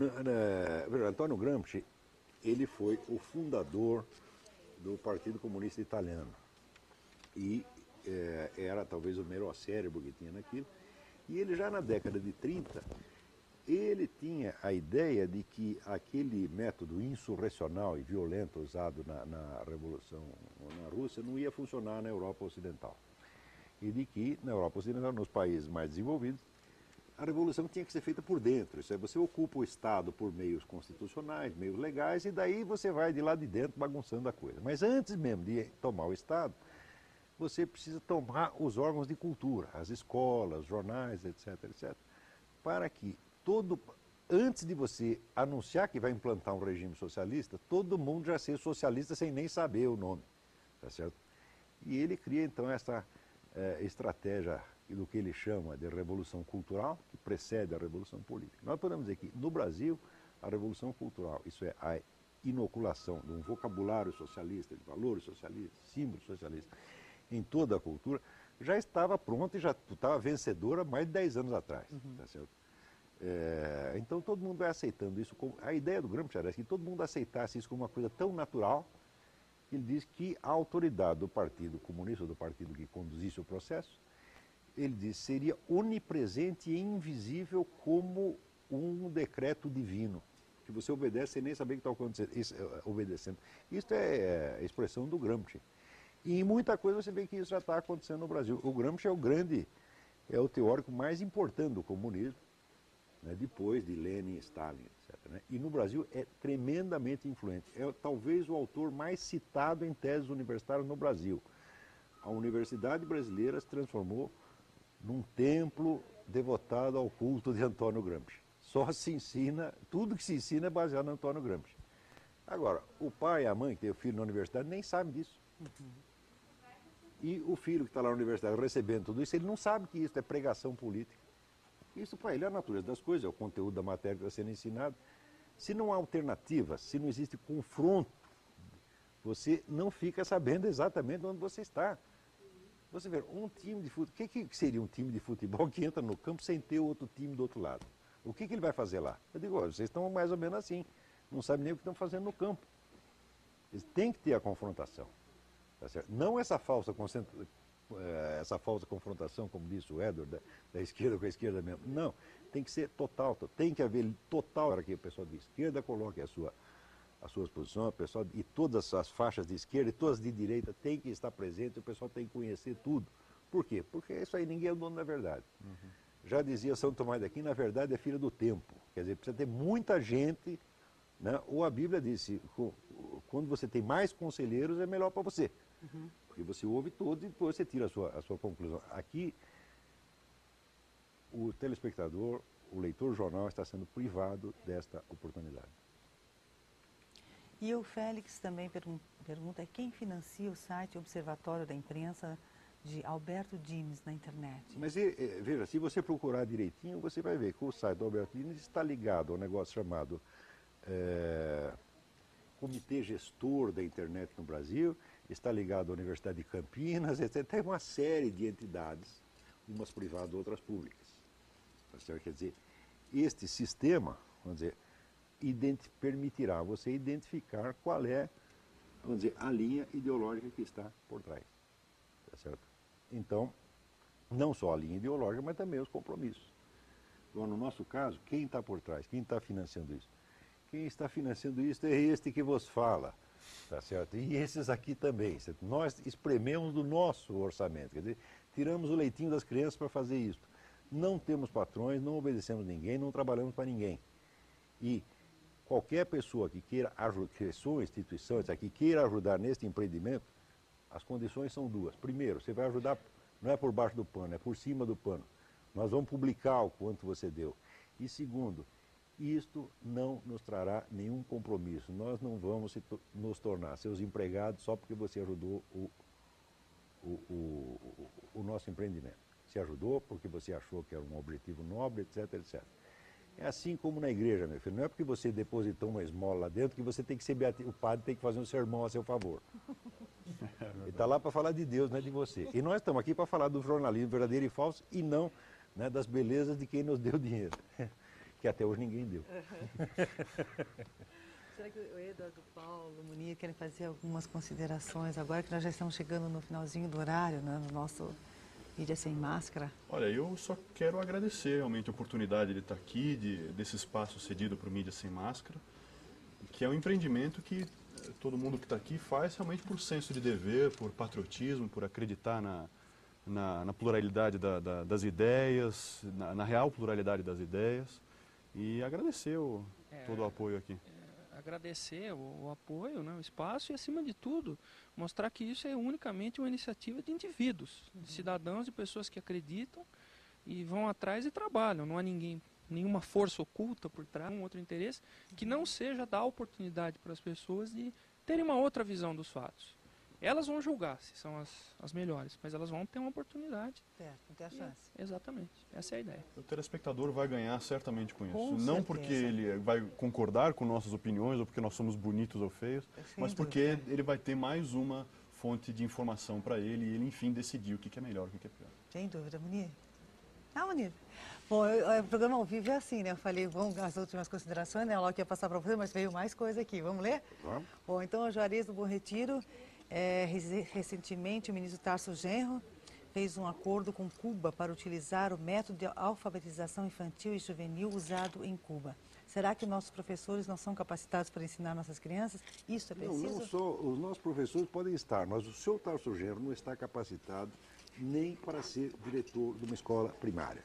Antônio Gramsci, ele foi o fundador do Partido Comunista Italiano. E era talvez o melhor cérebro que tinha naquilo. E ele já na década de 30, ele tinha a ideia de que aquele método insurrecional e violento usado na Revolução na Rússia não ia funcionar na Europa Ocidental. E de que na Europa Ocidental, nos países mais desenvolvidos, a revolução tinha que ser feita por dentro. Isso é, você ocupa o Estado por meios constitucionais, meios legais, e daí você vai de lá de dentro bagunçando a coisa. Mas antes mesmo de tomar o Estado, você precisa tomar os órgãos de cultura, as escolas, jornais, etc., etc., para que antes de você anunciar que vai implantar um regime socialista, todo mundo já ser socialista sem nem saber o nome, tá certo? E ele cria então essa estratégia do que ele chama de revolução cultural, que precede a revolução política. Nós podemos dizer que no Brasil, a revolução cultural, isso é a inoculação de um vocabulário socialista, de valores socialistas, símbolos socialistas, em toda a cultura, já estava pronta e já estava vencedora há mais de 10 anos atrás, tá certo? Então todo mundo vai aceitando isso. A ideia do Gramsci era que todo mundo aceitasse isso como uma coisa tão natural, que ele diz que a autoridade do Partido Comunista, do partido que conduzisse o processo, ele diz, seria onipresente e invisível como um decreto divino, que você obedece sem nem saber o que está obedecendo. Isso é a expressão do Gramsci. E em muita coisa você vê que isso já está acontecendo no Brasil. O Gramsci é o teórico mais importante do comunismo, né, depois de Lenin, Stalin, etc., né? E no Brasil é tremendamente influente. É talvez o autor mais citado em teses universitárias no Brasil. A Universidade Brasileira se transformou num templo devotado ao culto de Antônio Gramsci. Só se ensina, tudo que se ensina é baseado no Antônio Gramsci. Agora, o pai e a mãe que tem o filho na universidade nem sabem disso. E o filho que está lá na universidade recebendo tudo isso, ele não sabe que isso é pregação política. Isso para ele é a natureza das coisas, é o conteúdo da matéria que está sendo ensinado. Se não há alternativa, se não existe confronto, você não fica sabendo exatamente onde você está. Você vê, um time de futebol, o que seria um time de futebol que entra no campo sem ter outro time do outro lado? O que ele vai fazer lá? Eu digo, vocês estão mais ou menos assim, não sabem nem o que estão fazendo no campo. Eles têm que ter a confrontação. Tá certo? Não essa falsa confrontação, como disse o Edward, da esquerda com a esquerda mesmo. Não, tem que ser total, tem que haver total, para que o pessoal de esquerda coloque as suas posições, o pessoal, e todas as faixas de esquerda e todas de direita tem que estar presente, o pessoal tem que conhecer tudo. Por quê? Porque isso aí ninguém é o dono da verdade. Já dizia São Tomás de Aquino, na verdade é filha do tempo. Quer dizer, precisa ter muita gente, né? Ou a Bíblia disse, quando você tem mais conselheiros é melhor para você. Porque você ouve todos e depois você tira a sua conclusão. Aqui, o telespectador, o leitor do jornal está sendo privado desta oportunidade. E o Félix também pergunta quem financia o site Observatório da Imprensa de Alberto Dines na internet. Mas veja, se você procurar direitinho, você vai ver que o site do Alberto Dines está ligado a um negócio chamado Comitê Gestor da Internet no Brasil, está ligado à Universidade de Campinas, etc. Tem uma série de entidades, umas privadas, outras públicas. Quer dizer, este sistema, vamos dizer, permitirá você identificar qual é, vamos dizer, a linha ideológica que está por trás. Tá certo? Então, não só a linha ideológica, mas também os compromissos. Então, no nosso caso, quem está por trás? Quem está financiando isso? Quem está financiando isso é este que vos fala. Tá certo? E esses aqui também. Nós esprememos do nosso orçamento, quer dizer, tiramos o leitinho das crianças para fazer isso. Não temos patrões, não obedecemos ninguém, não trabalhamos para ninguém. E qualquer pessoa que queira ajudar, que sua instituição, que queira ajudar neste empreendimento, as condições são duas. Primeiro, você vai ajudar, não é por baixo do pano, é por cima do pano. Nós vamos publicar o quanto você deu. E segundo, isto não nos trará nenhum compromisso. Nós não vamos nos tornar seus empregados só porque você ajudou o nosso empreendimento. Se ajudou porque você achou que era um objetivo nobre, etc, etc. É assim como na igreja, meu filho. Não é porque você depositou uma esmola lá dentro que você tem que ser o padre tem que fazer um sermão a seu favor. Ele está lá para falar de Deus, não é de você. E nós estamos aqui para falar do jornalismo verdadeiro e falso e não, né, das belezas de quem nos deu dinheiro. Que até hoje ninguém deu. Será que o Eduardo, Paulo, o Munir querem fazer algumas considerações agora que nós já estamos chegando no finalzinho do horário, né, no nosso Mídia Sem Máscara? Olha, eu só quero agradecer realmente a oportunidade de estar aqui, desse espaço cedido para o Mídia Sem Máscara, que é um empreendimento que todo mundo que está aqui faz realmente por senso de dever, por patriotismo, por acreditar na pluralidade das ideias, na real pluralidade das ideias, e agradecer todo o apoio aqui. Agradecer o apoio, né, o espaço e, acima de tudo, mostrar que isso é unicamente uma iniciativa de indivíduos, de cidadãos e pessoas que acreditam e vão atrás e trabalham. Não há nenhuma força oculta por trás, um outro interesse, que não seja dar oportunidade para as pessoas de terem uma outra visão dos fatos. Elas vão julgar se são as melhores, mas elas vão ter uma oportunidade. Certo, não tem a chance. Exatamente, essa é a ideia. O telespectador vai ganhar certamente com isso. Com Não certeza. porque ele vai concordar com nossas opiniões ou porque nós somos bonitos ou feios, mas porque ele vai ter mais uma fonte de informação para ele e ele, enfim, decidir o que é melhor, o que é pior. Sem dúvida, Munir. Ah, Munir. Bom, o programa ao vivo é assim, né? Eu falei, vamos as últimas considerações, né? Ela que ia passar para você, mas veio mais coisa aqui. Vamos ler? Vamos. Bom, então, o Juarez do Bom Retiro, recentemente o ministro Tarso Genro fez um acordo com Cuba para utilizar o método de alfabetização infantil e juvenil usado em Cuba. Será que nossos professores não são capacitados para ensinar nossas crianças? Isso é preciso? Não só os nossos professores podem estar, mas o senhor Tarso Genro não está capacitado nem para ser diretor de uma escola primária.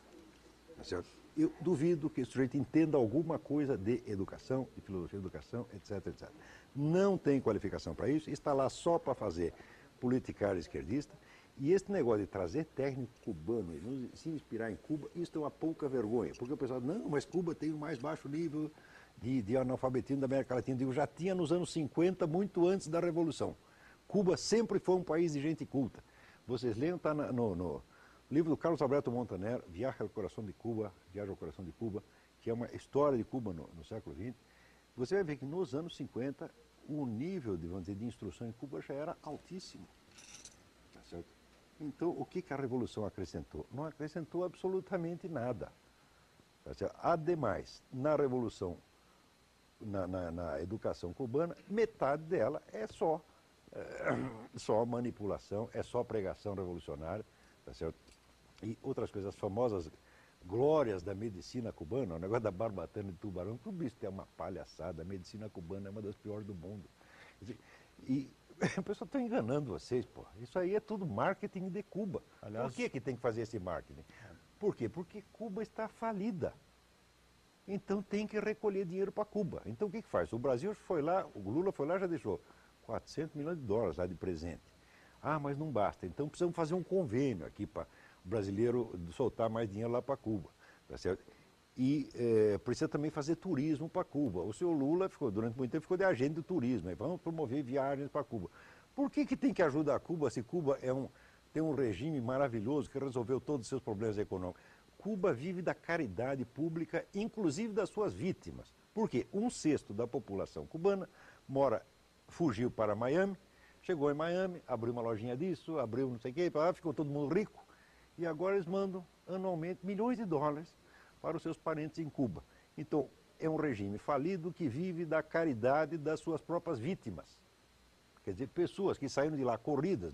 Tá certo? Eu duvido que esse sujeito entenda alguma coisa de educação, de filosofia de educação, etc, etc. Não tem qualificação para isso, está lá só para fazer politicagem esquerdista. E esse negócio de trazer técnico cubano e se inspirar em Cuba, isso é uma pouca vergonha. Porque o pessoal, não, mas Cuba tem o mais baixo nível de analfabetismo da América Latina. Eu já tinha nos anos 50, muito antes da Revolução. Cuba sempre foi um país de gente culta. Vocês leiam, está no livro do Carlos Alberto Montaner, Viagem ao Coração de Cuba, que é uma história de Cuba no século XX. Você vai ver que nos anos 50, o nível de instrução em Cuba já era altíssimo. Tá certo? Então, o que a Revolução acrescentou? Não acrescentou absolutamente nada. Tá certo? Ademais, na Revolução, na educação cubana, metade dela é só manipulação, é só pregação revolucionária. Tá certo? E outras coisas, as famosas glórias da medicina cubana, o negócio da barbatana de tubarão, tudo isso é uma palhaçada. A medicina cubana é uma das piores do mundo. E o pessoal está enganando vocês, pô. Isso aí é tudo marketing de Cuba. Aliás, por que tem que fazer esse marketing? Por quê? Porque Cuba está falida. Então tem que recolher dinheiro para Cuba. Então o que faz? O Brasil foi lá, o Lula foi lá e já deixou 400 milhões de dólares lá de presente. Ah, mas não basta. Então precisamos fazer um convênio aqui para o brasileiro soltar mais dinheiro lá para Cuba. Tá certo? E precisa também fazer turismo para Cuba. O senhor Lula, durante muito tempo, ficou de agente do turismo. Aí, vamos promover viagens para Cuba. Por que tem que ajudar Cuba se Cuba tem um regime maravilhoso que resolveu todos os seus problemas econômicos? Cuba vive da caridade pública, inclusive das suas vítimas. Por quê? 1/6 da população cubana fugiu para Miami, chegou em Miami, abriu uma lojinha disso, abriu não sei o quê, ficou todo mundo rico. E agora eles mandam anualmente milhões de dólares para os seus parentes em Cuba. Então, é um regime falido que vive da caridade das suas próprias vítimas. Quer dizer, pessoas que saíram de lá corridas,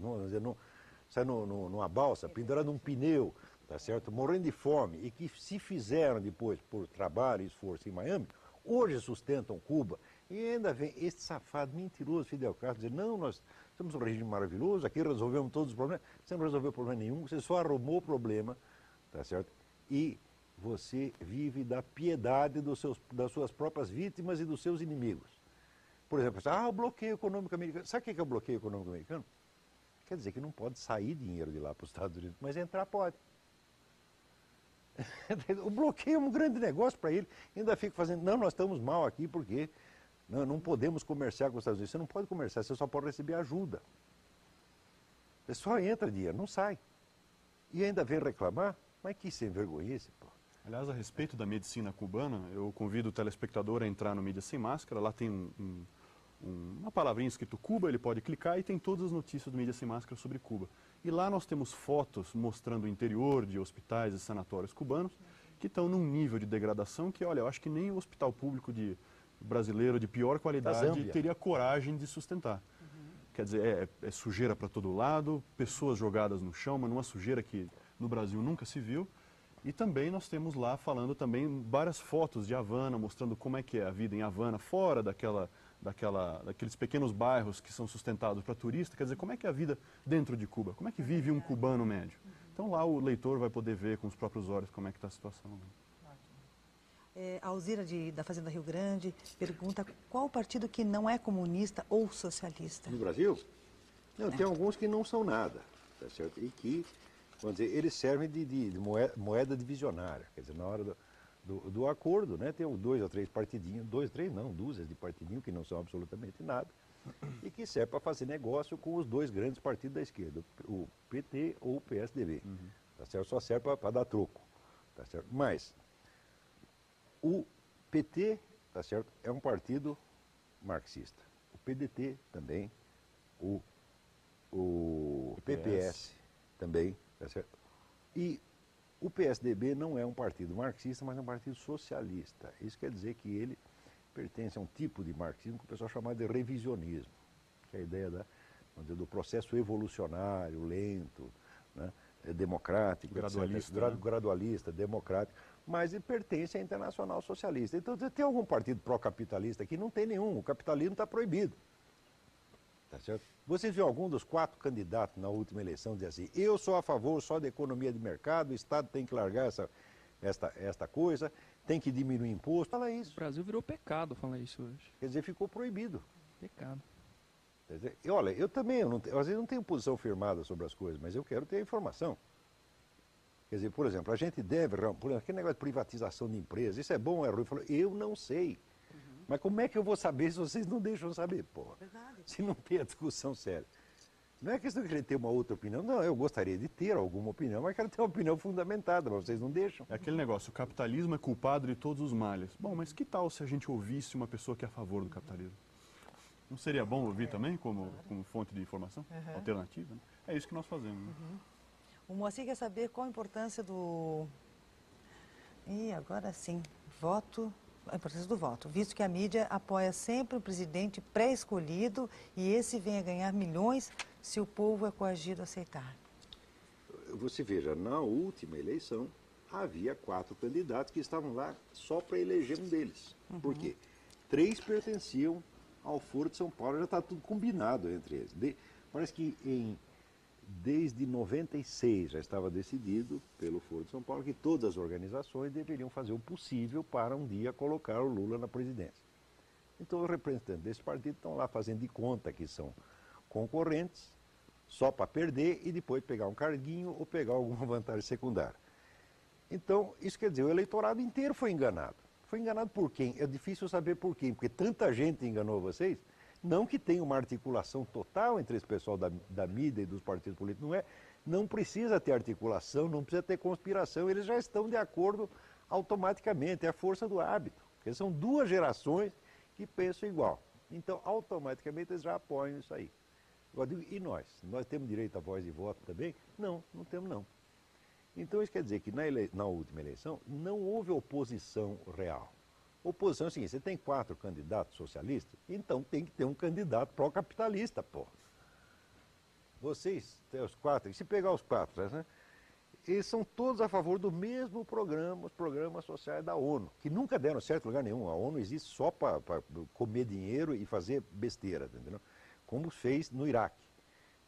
saíram numa balsa, pendurando um pneu, tá certo? Morrendo de fome, e que se fizeram depois por trabalho e esforço em Miami, hoje sustentam Cuba. E ainda vem este safado, mentiroso Fidel Castro, dizer, não, nós temos um regime maravilhoso, aqui resolvemos todos os problemas. Você não resolveu problema nenhum, você só arrumou o problema, tá certo? e você vive da piedade das suas próprias vítimas e dos seus inimigos. Por exemplo, o bloqueio econômico americano. Sabe o que é o bloqueio econômico americano? Quer dizer que não pode sair dinheiro de lá para os Estados Unidos, mas entrar pode. O bloqueio é um grande negócio para ele. Ainda fica fazendo, não, nós estamos mal aqui porque não podemos comerciar com os Estados Unidos. Você não pode comerciar, você só pode receber ajuda. Você só entra dinheiro, não sai. E ainda vem reclamar? Mas que sem vergonhice, pô. Aliás, a respeito da medicina cubana, eu convido o telespectador a entrar no Mídia Sem Máscara. Lá tem uma palavrinha escrito Cuba, ele pode clicar e tem todas as notícias do Mídia Sem Máscara sobre Cuba. E lá nós temos fotos mostrando o interior de hospitais e sanatórios cubanos que estão num nível de degradação que, olha, eu acho que nem o hospital público brasileiro de pior qualidade teria coragem de sustentar. Quer dizer, é sujeira para todo lado, pessoas jogadas no chão, mas numa sujeira que no Brasil nunca se viu. E também nós temos lá falando também várias fotos de Havana, mostrando como é que é a vida em Havana, fora daqueles pequenos bairros que são sustentados para turista. Quer dizer, como é que é a vida dentro de Cuba? Como é que vive um cubano médio? Então lá o leitor vai poder ver com os próprios olhos como é que está a situação. A Alzira da Fazenda Rio Grande pergunta qual o partido que não é comunista ou socialista? No Brasil? Não, tem alguns que não são nada, tá certo? E que, vamos dizer, eles servem de moeda divisionária. Quer dizer, na hora do acordo, né, tem 2 ou 3 partidinhos, 2, 3 não, dúzias de partidinhos que não são absolutamente nada, e que serve para fazer negócio com os 2 grandes partidos da esquerda, o PT ou o PSDB. Tá certo? Só serve para dar troco. Tá certo? Mas o PT, tá certo, é um partido marxista. O PDT também, o PPS também, tá certo? E o PSDB não é um partido marxista, mas é um partido socialista. Isso quer dizer que ele pertence a um tipo de marxismo que o pessoal chama de revisionismo, que é a ideia do processo evolucionário, lento, né, democrático, gradualista, democrático, mas ele pertence à Internacional Socialista. Então, tem algum partido pró-capitalista aqui? Não tem nenhum. O capitalismo está proibido. Tá certo? Vocês viram algum dos 4 candidatos na última eleição dizer assim, eu sou a favor só da economia de mercado, o Estado tem que largar esta coisa, tem que diminuir o imposto? Fala isso. O Brasil virou pecado falar isso hoje. Quer dizer, ficou proibido. Pecado. Quer dizer, e olha, eu também, às vezes não tenho posição firmada sobre as coisas, mas eu quero ter informação. Quer dizer, por exemplo, a gente deve, por exemplo, aquele negócio de privatização de empresas, isso é bom ou é ruim? Eu não sei. Mas como é que eu vou saber se vocês não deixam saber, porra? Verdade. Se não tem a discussão séria. Não é questão de querer ter uma outra opinião. Não, eu gostaria de ter alguma opinião, mas quero ter uma opinião fundamentada, mas vocês não deixam. É aquele negócio, o capitalismo é culpado de todos os males. Bom, mas que tal se a gente ouvisse uma pessoa que é a favor do capitalismo? Não seria bom ouvir também como fonte de informação alternativa? Né? É isso que nós fazemos. Né? O Moacir quer saber qual a importância do... E agora sim, voto... A importância do voto, visto que a mídia apoia sempre o presidente pré-escolhido e esse vem a ganhar milhões se o povo é coagido a aceitar. Você veja, na última eleição havia 4 candidatos que estavam lá só para eleger um deles. Por quê? 3 pertenciam ao Foro de São Paulo, já está tudo combinado entre eles. Parece que desde 96 já estava decidido pelo Foro de São Paulo que todas as organizações deveriam fazer o possível para um dia colocar o Lula na presidência. Então os representantes desse partido estão lá fazendo de conta que são concorrentes só para perder e depois pegar um carguinho ou pegar alguma vantagem secundária. Então, isso quer dizer, o eleitorado inteiro foi enganado. Foi enganado por quem? É difícil saber por quem, porque tanta gente enganou vocês. Não que tenha uma articulação total entre esse pessoal da mídia e dos partidos políticos, não precisa ter articulação, não precisa ter conspiração, eles já estão de acordo automaticamente, é a força do hábito, porque são 2 gerações que pensam igual. Então, automaticamente eles já apoiam isso aí. Eu digo, e nós? Nós temos direito à voz e voto também? Não, não temos não. Então isso quer dizer que na última eleição não houve oposição real. Oposição é o seguinte, você tem 4 candidatos socialistas, então tem que ter um candidato pró-capitalista, pô. Vocês, tem os 4, se pegar os 4, né, eles são todos a favor do mesmo programa, os programas sociais da ONU, que nunca deram certo em lugar nenhum. A ONU existe só para comer dinheiro e fazer besteira, entendeu? Como fez no Iraque.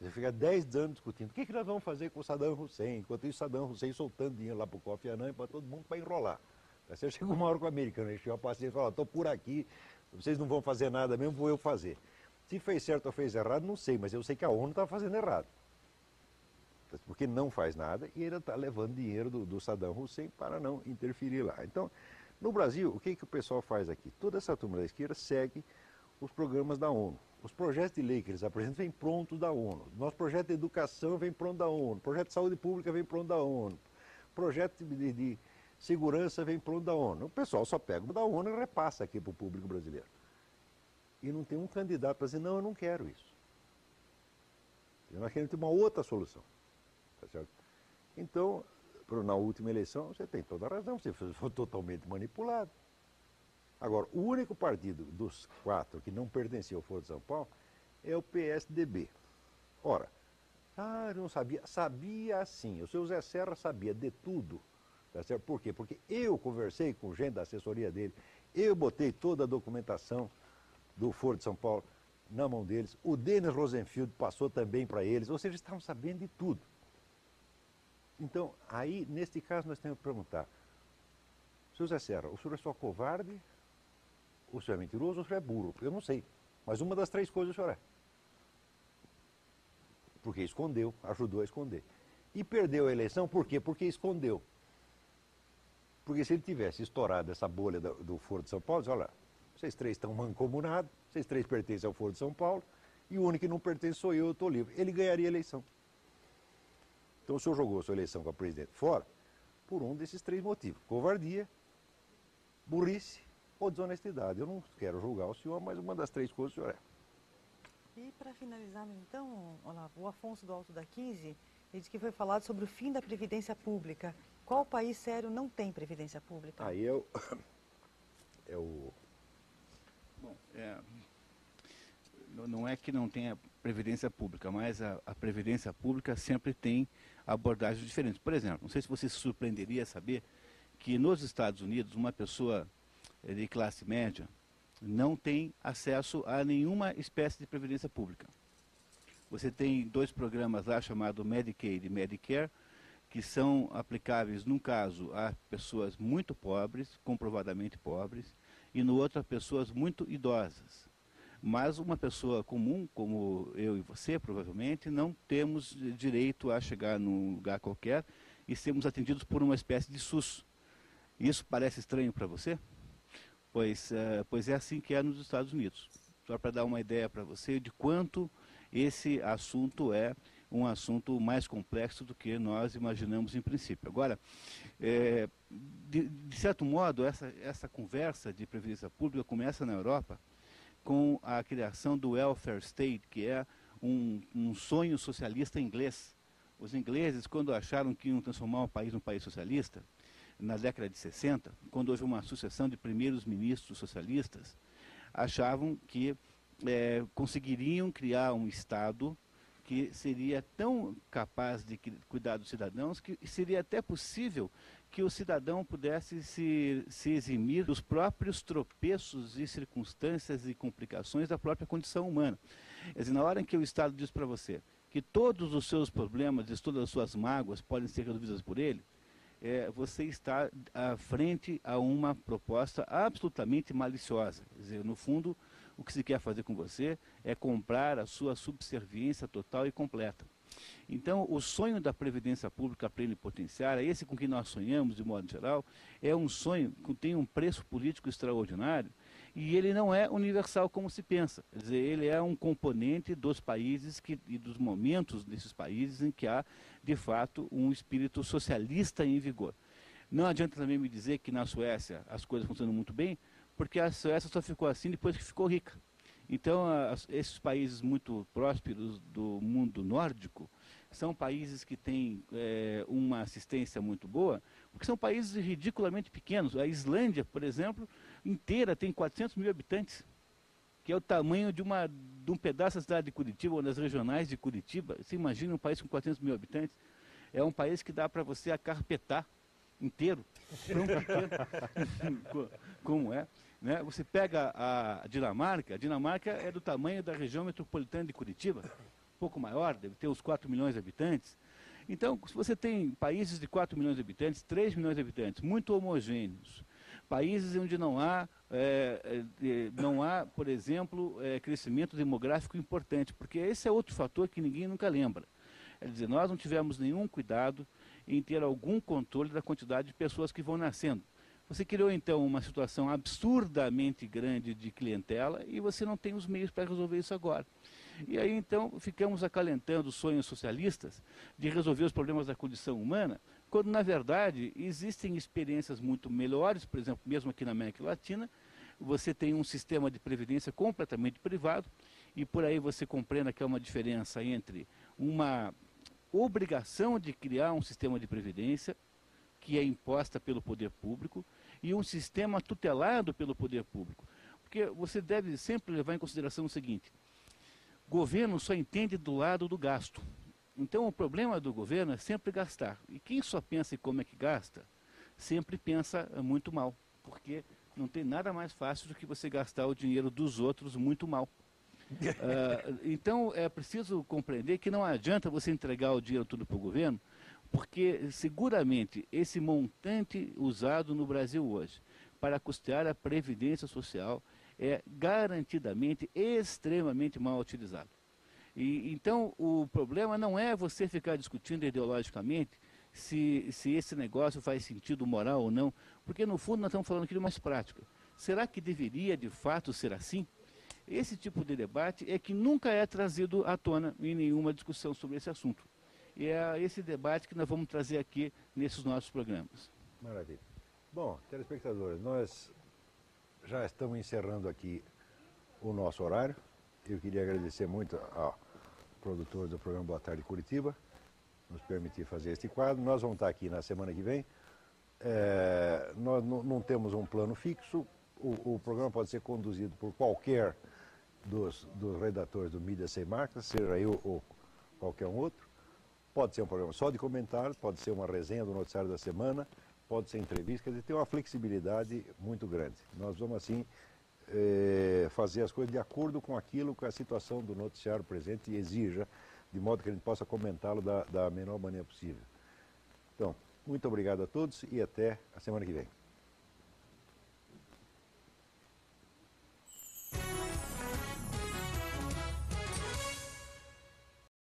Você fica 10 anos discutindo. O que nós vamos fazer com o Saddam Hussein? Enquanto isso, Saddam Hussein soltando dinheiro lá para o Kofi Annan e para todo mundo para enrolar. Você chega uma hora com o americano, ele chega a paciência e fala, estou por aqui, vocês não vão fazer nada mesmo, vou eu fazer. Se fez certo ou fez errado, não sei, mas eu sei que a ONU está fazendo errado. Porque não faz nada e ele está levando dinheiro do Saddam Hussein para não interferir lá. Então, no Brasil, o que o pessoal faz aqui? Toda essa turma da esquerda segue os programas da ONU. Os projetos de lei que eles apresentam vêm prontos da ONU. Nosso projeto de educação vem pronto da ONU. Projeto de saúde pública vem pronto da ONU. Projeto de segurança vem pronto da ONU. O pessoal só pega o da ONU e repassa aqui para o público brasileiro. E não tem um candidato para dizer, não, eu não quero isso. Nós queremos ter uma outra solução. Tá certo? Então, na última eleição, você tem toda a razão, você foi totalmente manipulado. Agora, o único partido dos 4 que não pertencia ao Foro de São Paulo é o PSDB. Ora, eu não sabia, sabia sim, o seu Zé Serra sabia de tudo. Tá certo? Por quê? Porque eu conversei com gente da assessoria dele, eu botei toda a documentação do Foro de São Paulo na mão deles, o Denis Rosenfield passou também para eles, ou seja, eles estavam sabendo de tudo. Então, aí, neste caso, nós temos que perguntar, seu Zé Serra, o senhor é só covarde, o senhor é mentiroso ou o senhor é burro? Eu não sei, mas uma das 3 coisas o senhor é. Porque escondeu, ajudou a esconder. E perdeu a eleição, por quê? Porque escondeu. Porque se ele tivesse estourado essa bolha do Foro de São Paulo, diz, olha, vocês 3 estão mancomunados, vocês 3 pertencem ao Foro de São Paulo, e o único que não pertence sou eu estou livre. Ele ganharia a eleição. Então o senhor jogou a sua eleição com a presidente fora por um desses 3 motivos. Covardia, burrice ou desonestidade. Eu não quero julgar o senhor, mas uma das 3 coisas o senhor é. E para finalizar, então, Olavo, o Afonso do Alto da 15, ele disse que foi falado sobre o fim da Previdência Pública. Qual país sério não tem Previdência Pública? Aí é o... Bom, não é que não tenha Previdência Pública, mas a Previdência Pública sempre tem abordagens diferentes. Por exemplo, não sei se você se surpreenderia saber que nos Estados Unidos uma pessoa de classe média não tem acesso a nenhuma espécie de previdência pública. Você tem 2 programas lá chamados Medicaid e Medicare, que são aplicáveis, num caso, a pessoas muito pobres, comprovadamente pobres, e no outro a pessoas muito idosas. Mas uma pessoa comum, como eu e você, provavelmente, não temos direito a chegar num lugar qualquer e sermos atendidos por uma espécie de SUS. Isso parece estranho para você? Pois é assim que é nos Estados Unidos. Só para dar uma ideia para você de quanto esse assunto é um assunto mais complexo do que nós imaginamos em princípio. Agora, de certo modo, essa conversa de previdência pública começa na Europa com a criação do welfare state, que é um sonho socialista inglês. Os ingleses, quando acharam que iam transformar o país num país socialista, na década de 60, quando houve uma sucessão de primeiros ministros socialistas, achavam que conseguiriam criar um Estado que seria tão capaz de cuidar dos cidadãos que seria até possível que o cidadão pudesse se eximir dos próprios tropeços e circunstâncias e complicações da própria condição humana. Quer dizer, na hora em que o Estado diz para você que todos os seus problemas e todas as suas mágoas podem ser resolvidas por ele, você está à frente a uma proposta absolutamente maliciosa. Quer dizer, no fundo, o que se quer fazer com você é comprar a sua subserviência total e completa. Então, o sonho da Previdência Pública plenipotenciária, esse com que nós sonhamos de modo geral, é um sonho que tem um preço político extraordinário e ele não é universal como se pensa. Quer dizer, ele é um componente dos países e dos momentos desses países em que há, de fato, um espírito socialista em vigor. Não adianta também me dizer que na Suécia as coisas funcionam muito bem, porque a Suécia só ficou assim depois que ficou rica. Então, esses países muito prósperos do mundo nórdico são países que têm uma assistência muito boa, porque são países ridiculamente pequenos. A Islândia, por exemplo, inteira tem 400 mil habitantes, que é o tamanho de um pedaço da cidade de Curitiba, ou das regionais de Curitiba. Você imagina um país com 400 mil habitantes? É um país que dá para você acarpetar inteiro, tão pequeno como é. Né? Você pega a Dinamarca é do tamanho da região metropolitana de Curitiba. pouco maior, deve ter uns 4 milhões de habitantes. Então, se você tem países de 4 milhões de habitantes, 3 milhões de habitantes, muito homogêneos, países onde não há, por exemplo, crescimento demográfico importante, porque esse é outro fator que ninguém nunca lembra. Quer dizer, nós não tivemos nenhum cuidado em ter algum controle da quantidade de pessoas que vão nascendo. Você criou, então, uma situação absurdamente grande de clientela e você não tem os meios para resolver isso agora. E aí, então, ficamos acalentando sonhos socialistas de resolver os problemas da condição humana, quando, na verdade, existem experiências muito melhores, por exemplo, mesmo aqui na América Latina, você tem um sistema de previdência completamente privado, e por aí você compreenda que há uma diferença entre uma obrigação de criar um sistema de previdência, que é imposta pelo poder público, e um sistema tutelado pelo poder público. Porque você deve sempre levar em consideração o seguinte: governo só entende do lado do gasto. Então o problema do governo é sempre gastar. E quem só pensa em como é que gasta, sempre pensa muito mal. Porque não tem nada mais fácil do que você gastar o dinheiro dos outros muito mal. Então é preciso compreender que não adianta você entregar o dinheiro tudo para o governo, porque seguramente esse montante usado no Brasil hoje para custear a Previdência Social é garantidamente extremamente mal utilizado. E, então o problema não é você ficar discutindo ideologicamente se esse negócio faz sentido moral ou não, porque no fundo nós estamos falando aqui de uma prática. Será que deveria de fato ser assim? Esse tipo de debate é que nunca é trazido à tona em nenhuma discussão sobre esse assunto. E é esse debate que nós vamos trazer aqui nesses nossos programas. Maravilha. Bom, telespectadores, nós já estamos encerrando aqui o nosso horário. Eu queria agradecer muito ao produtor do programa Boa Tarde Curitiba, nos permitir fazer este quadro. Nós vamos estar aqui na semana que vem. Nós não temos um plano fixo. O programa pode ser conduzido por qualquer dos redatores do Mídia Sem Marcas, seja eu ou qualquer um outro. Pode ser um programa só de comentários, pode ser uma resenha do noticiário da semana, pode ser entrevista, quer dizer, tem uma flexibilidade muito grande. Nós vamos, assim, fazer as coisas de acordo com aquilo que a situação do noticiário presente exija, de modo que a gente possa comentá-lo da menor maneira possível. Então, muito obrigado a todos e até a semana que vem.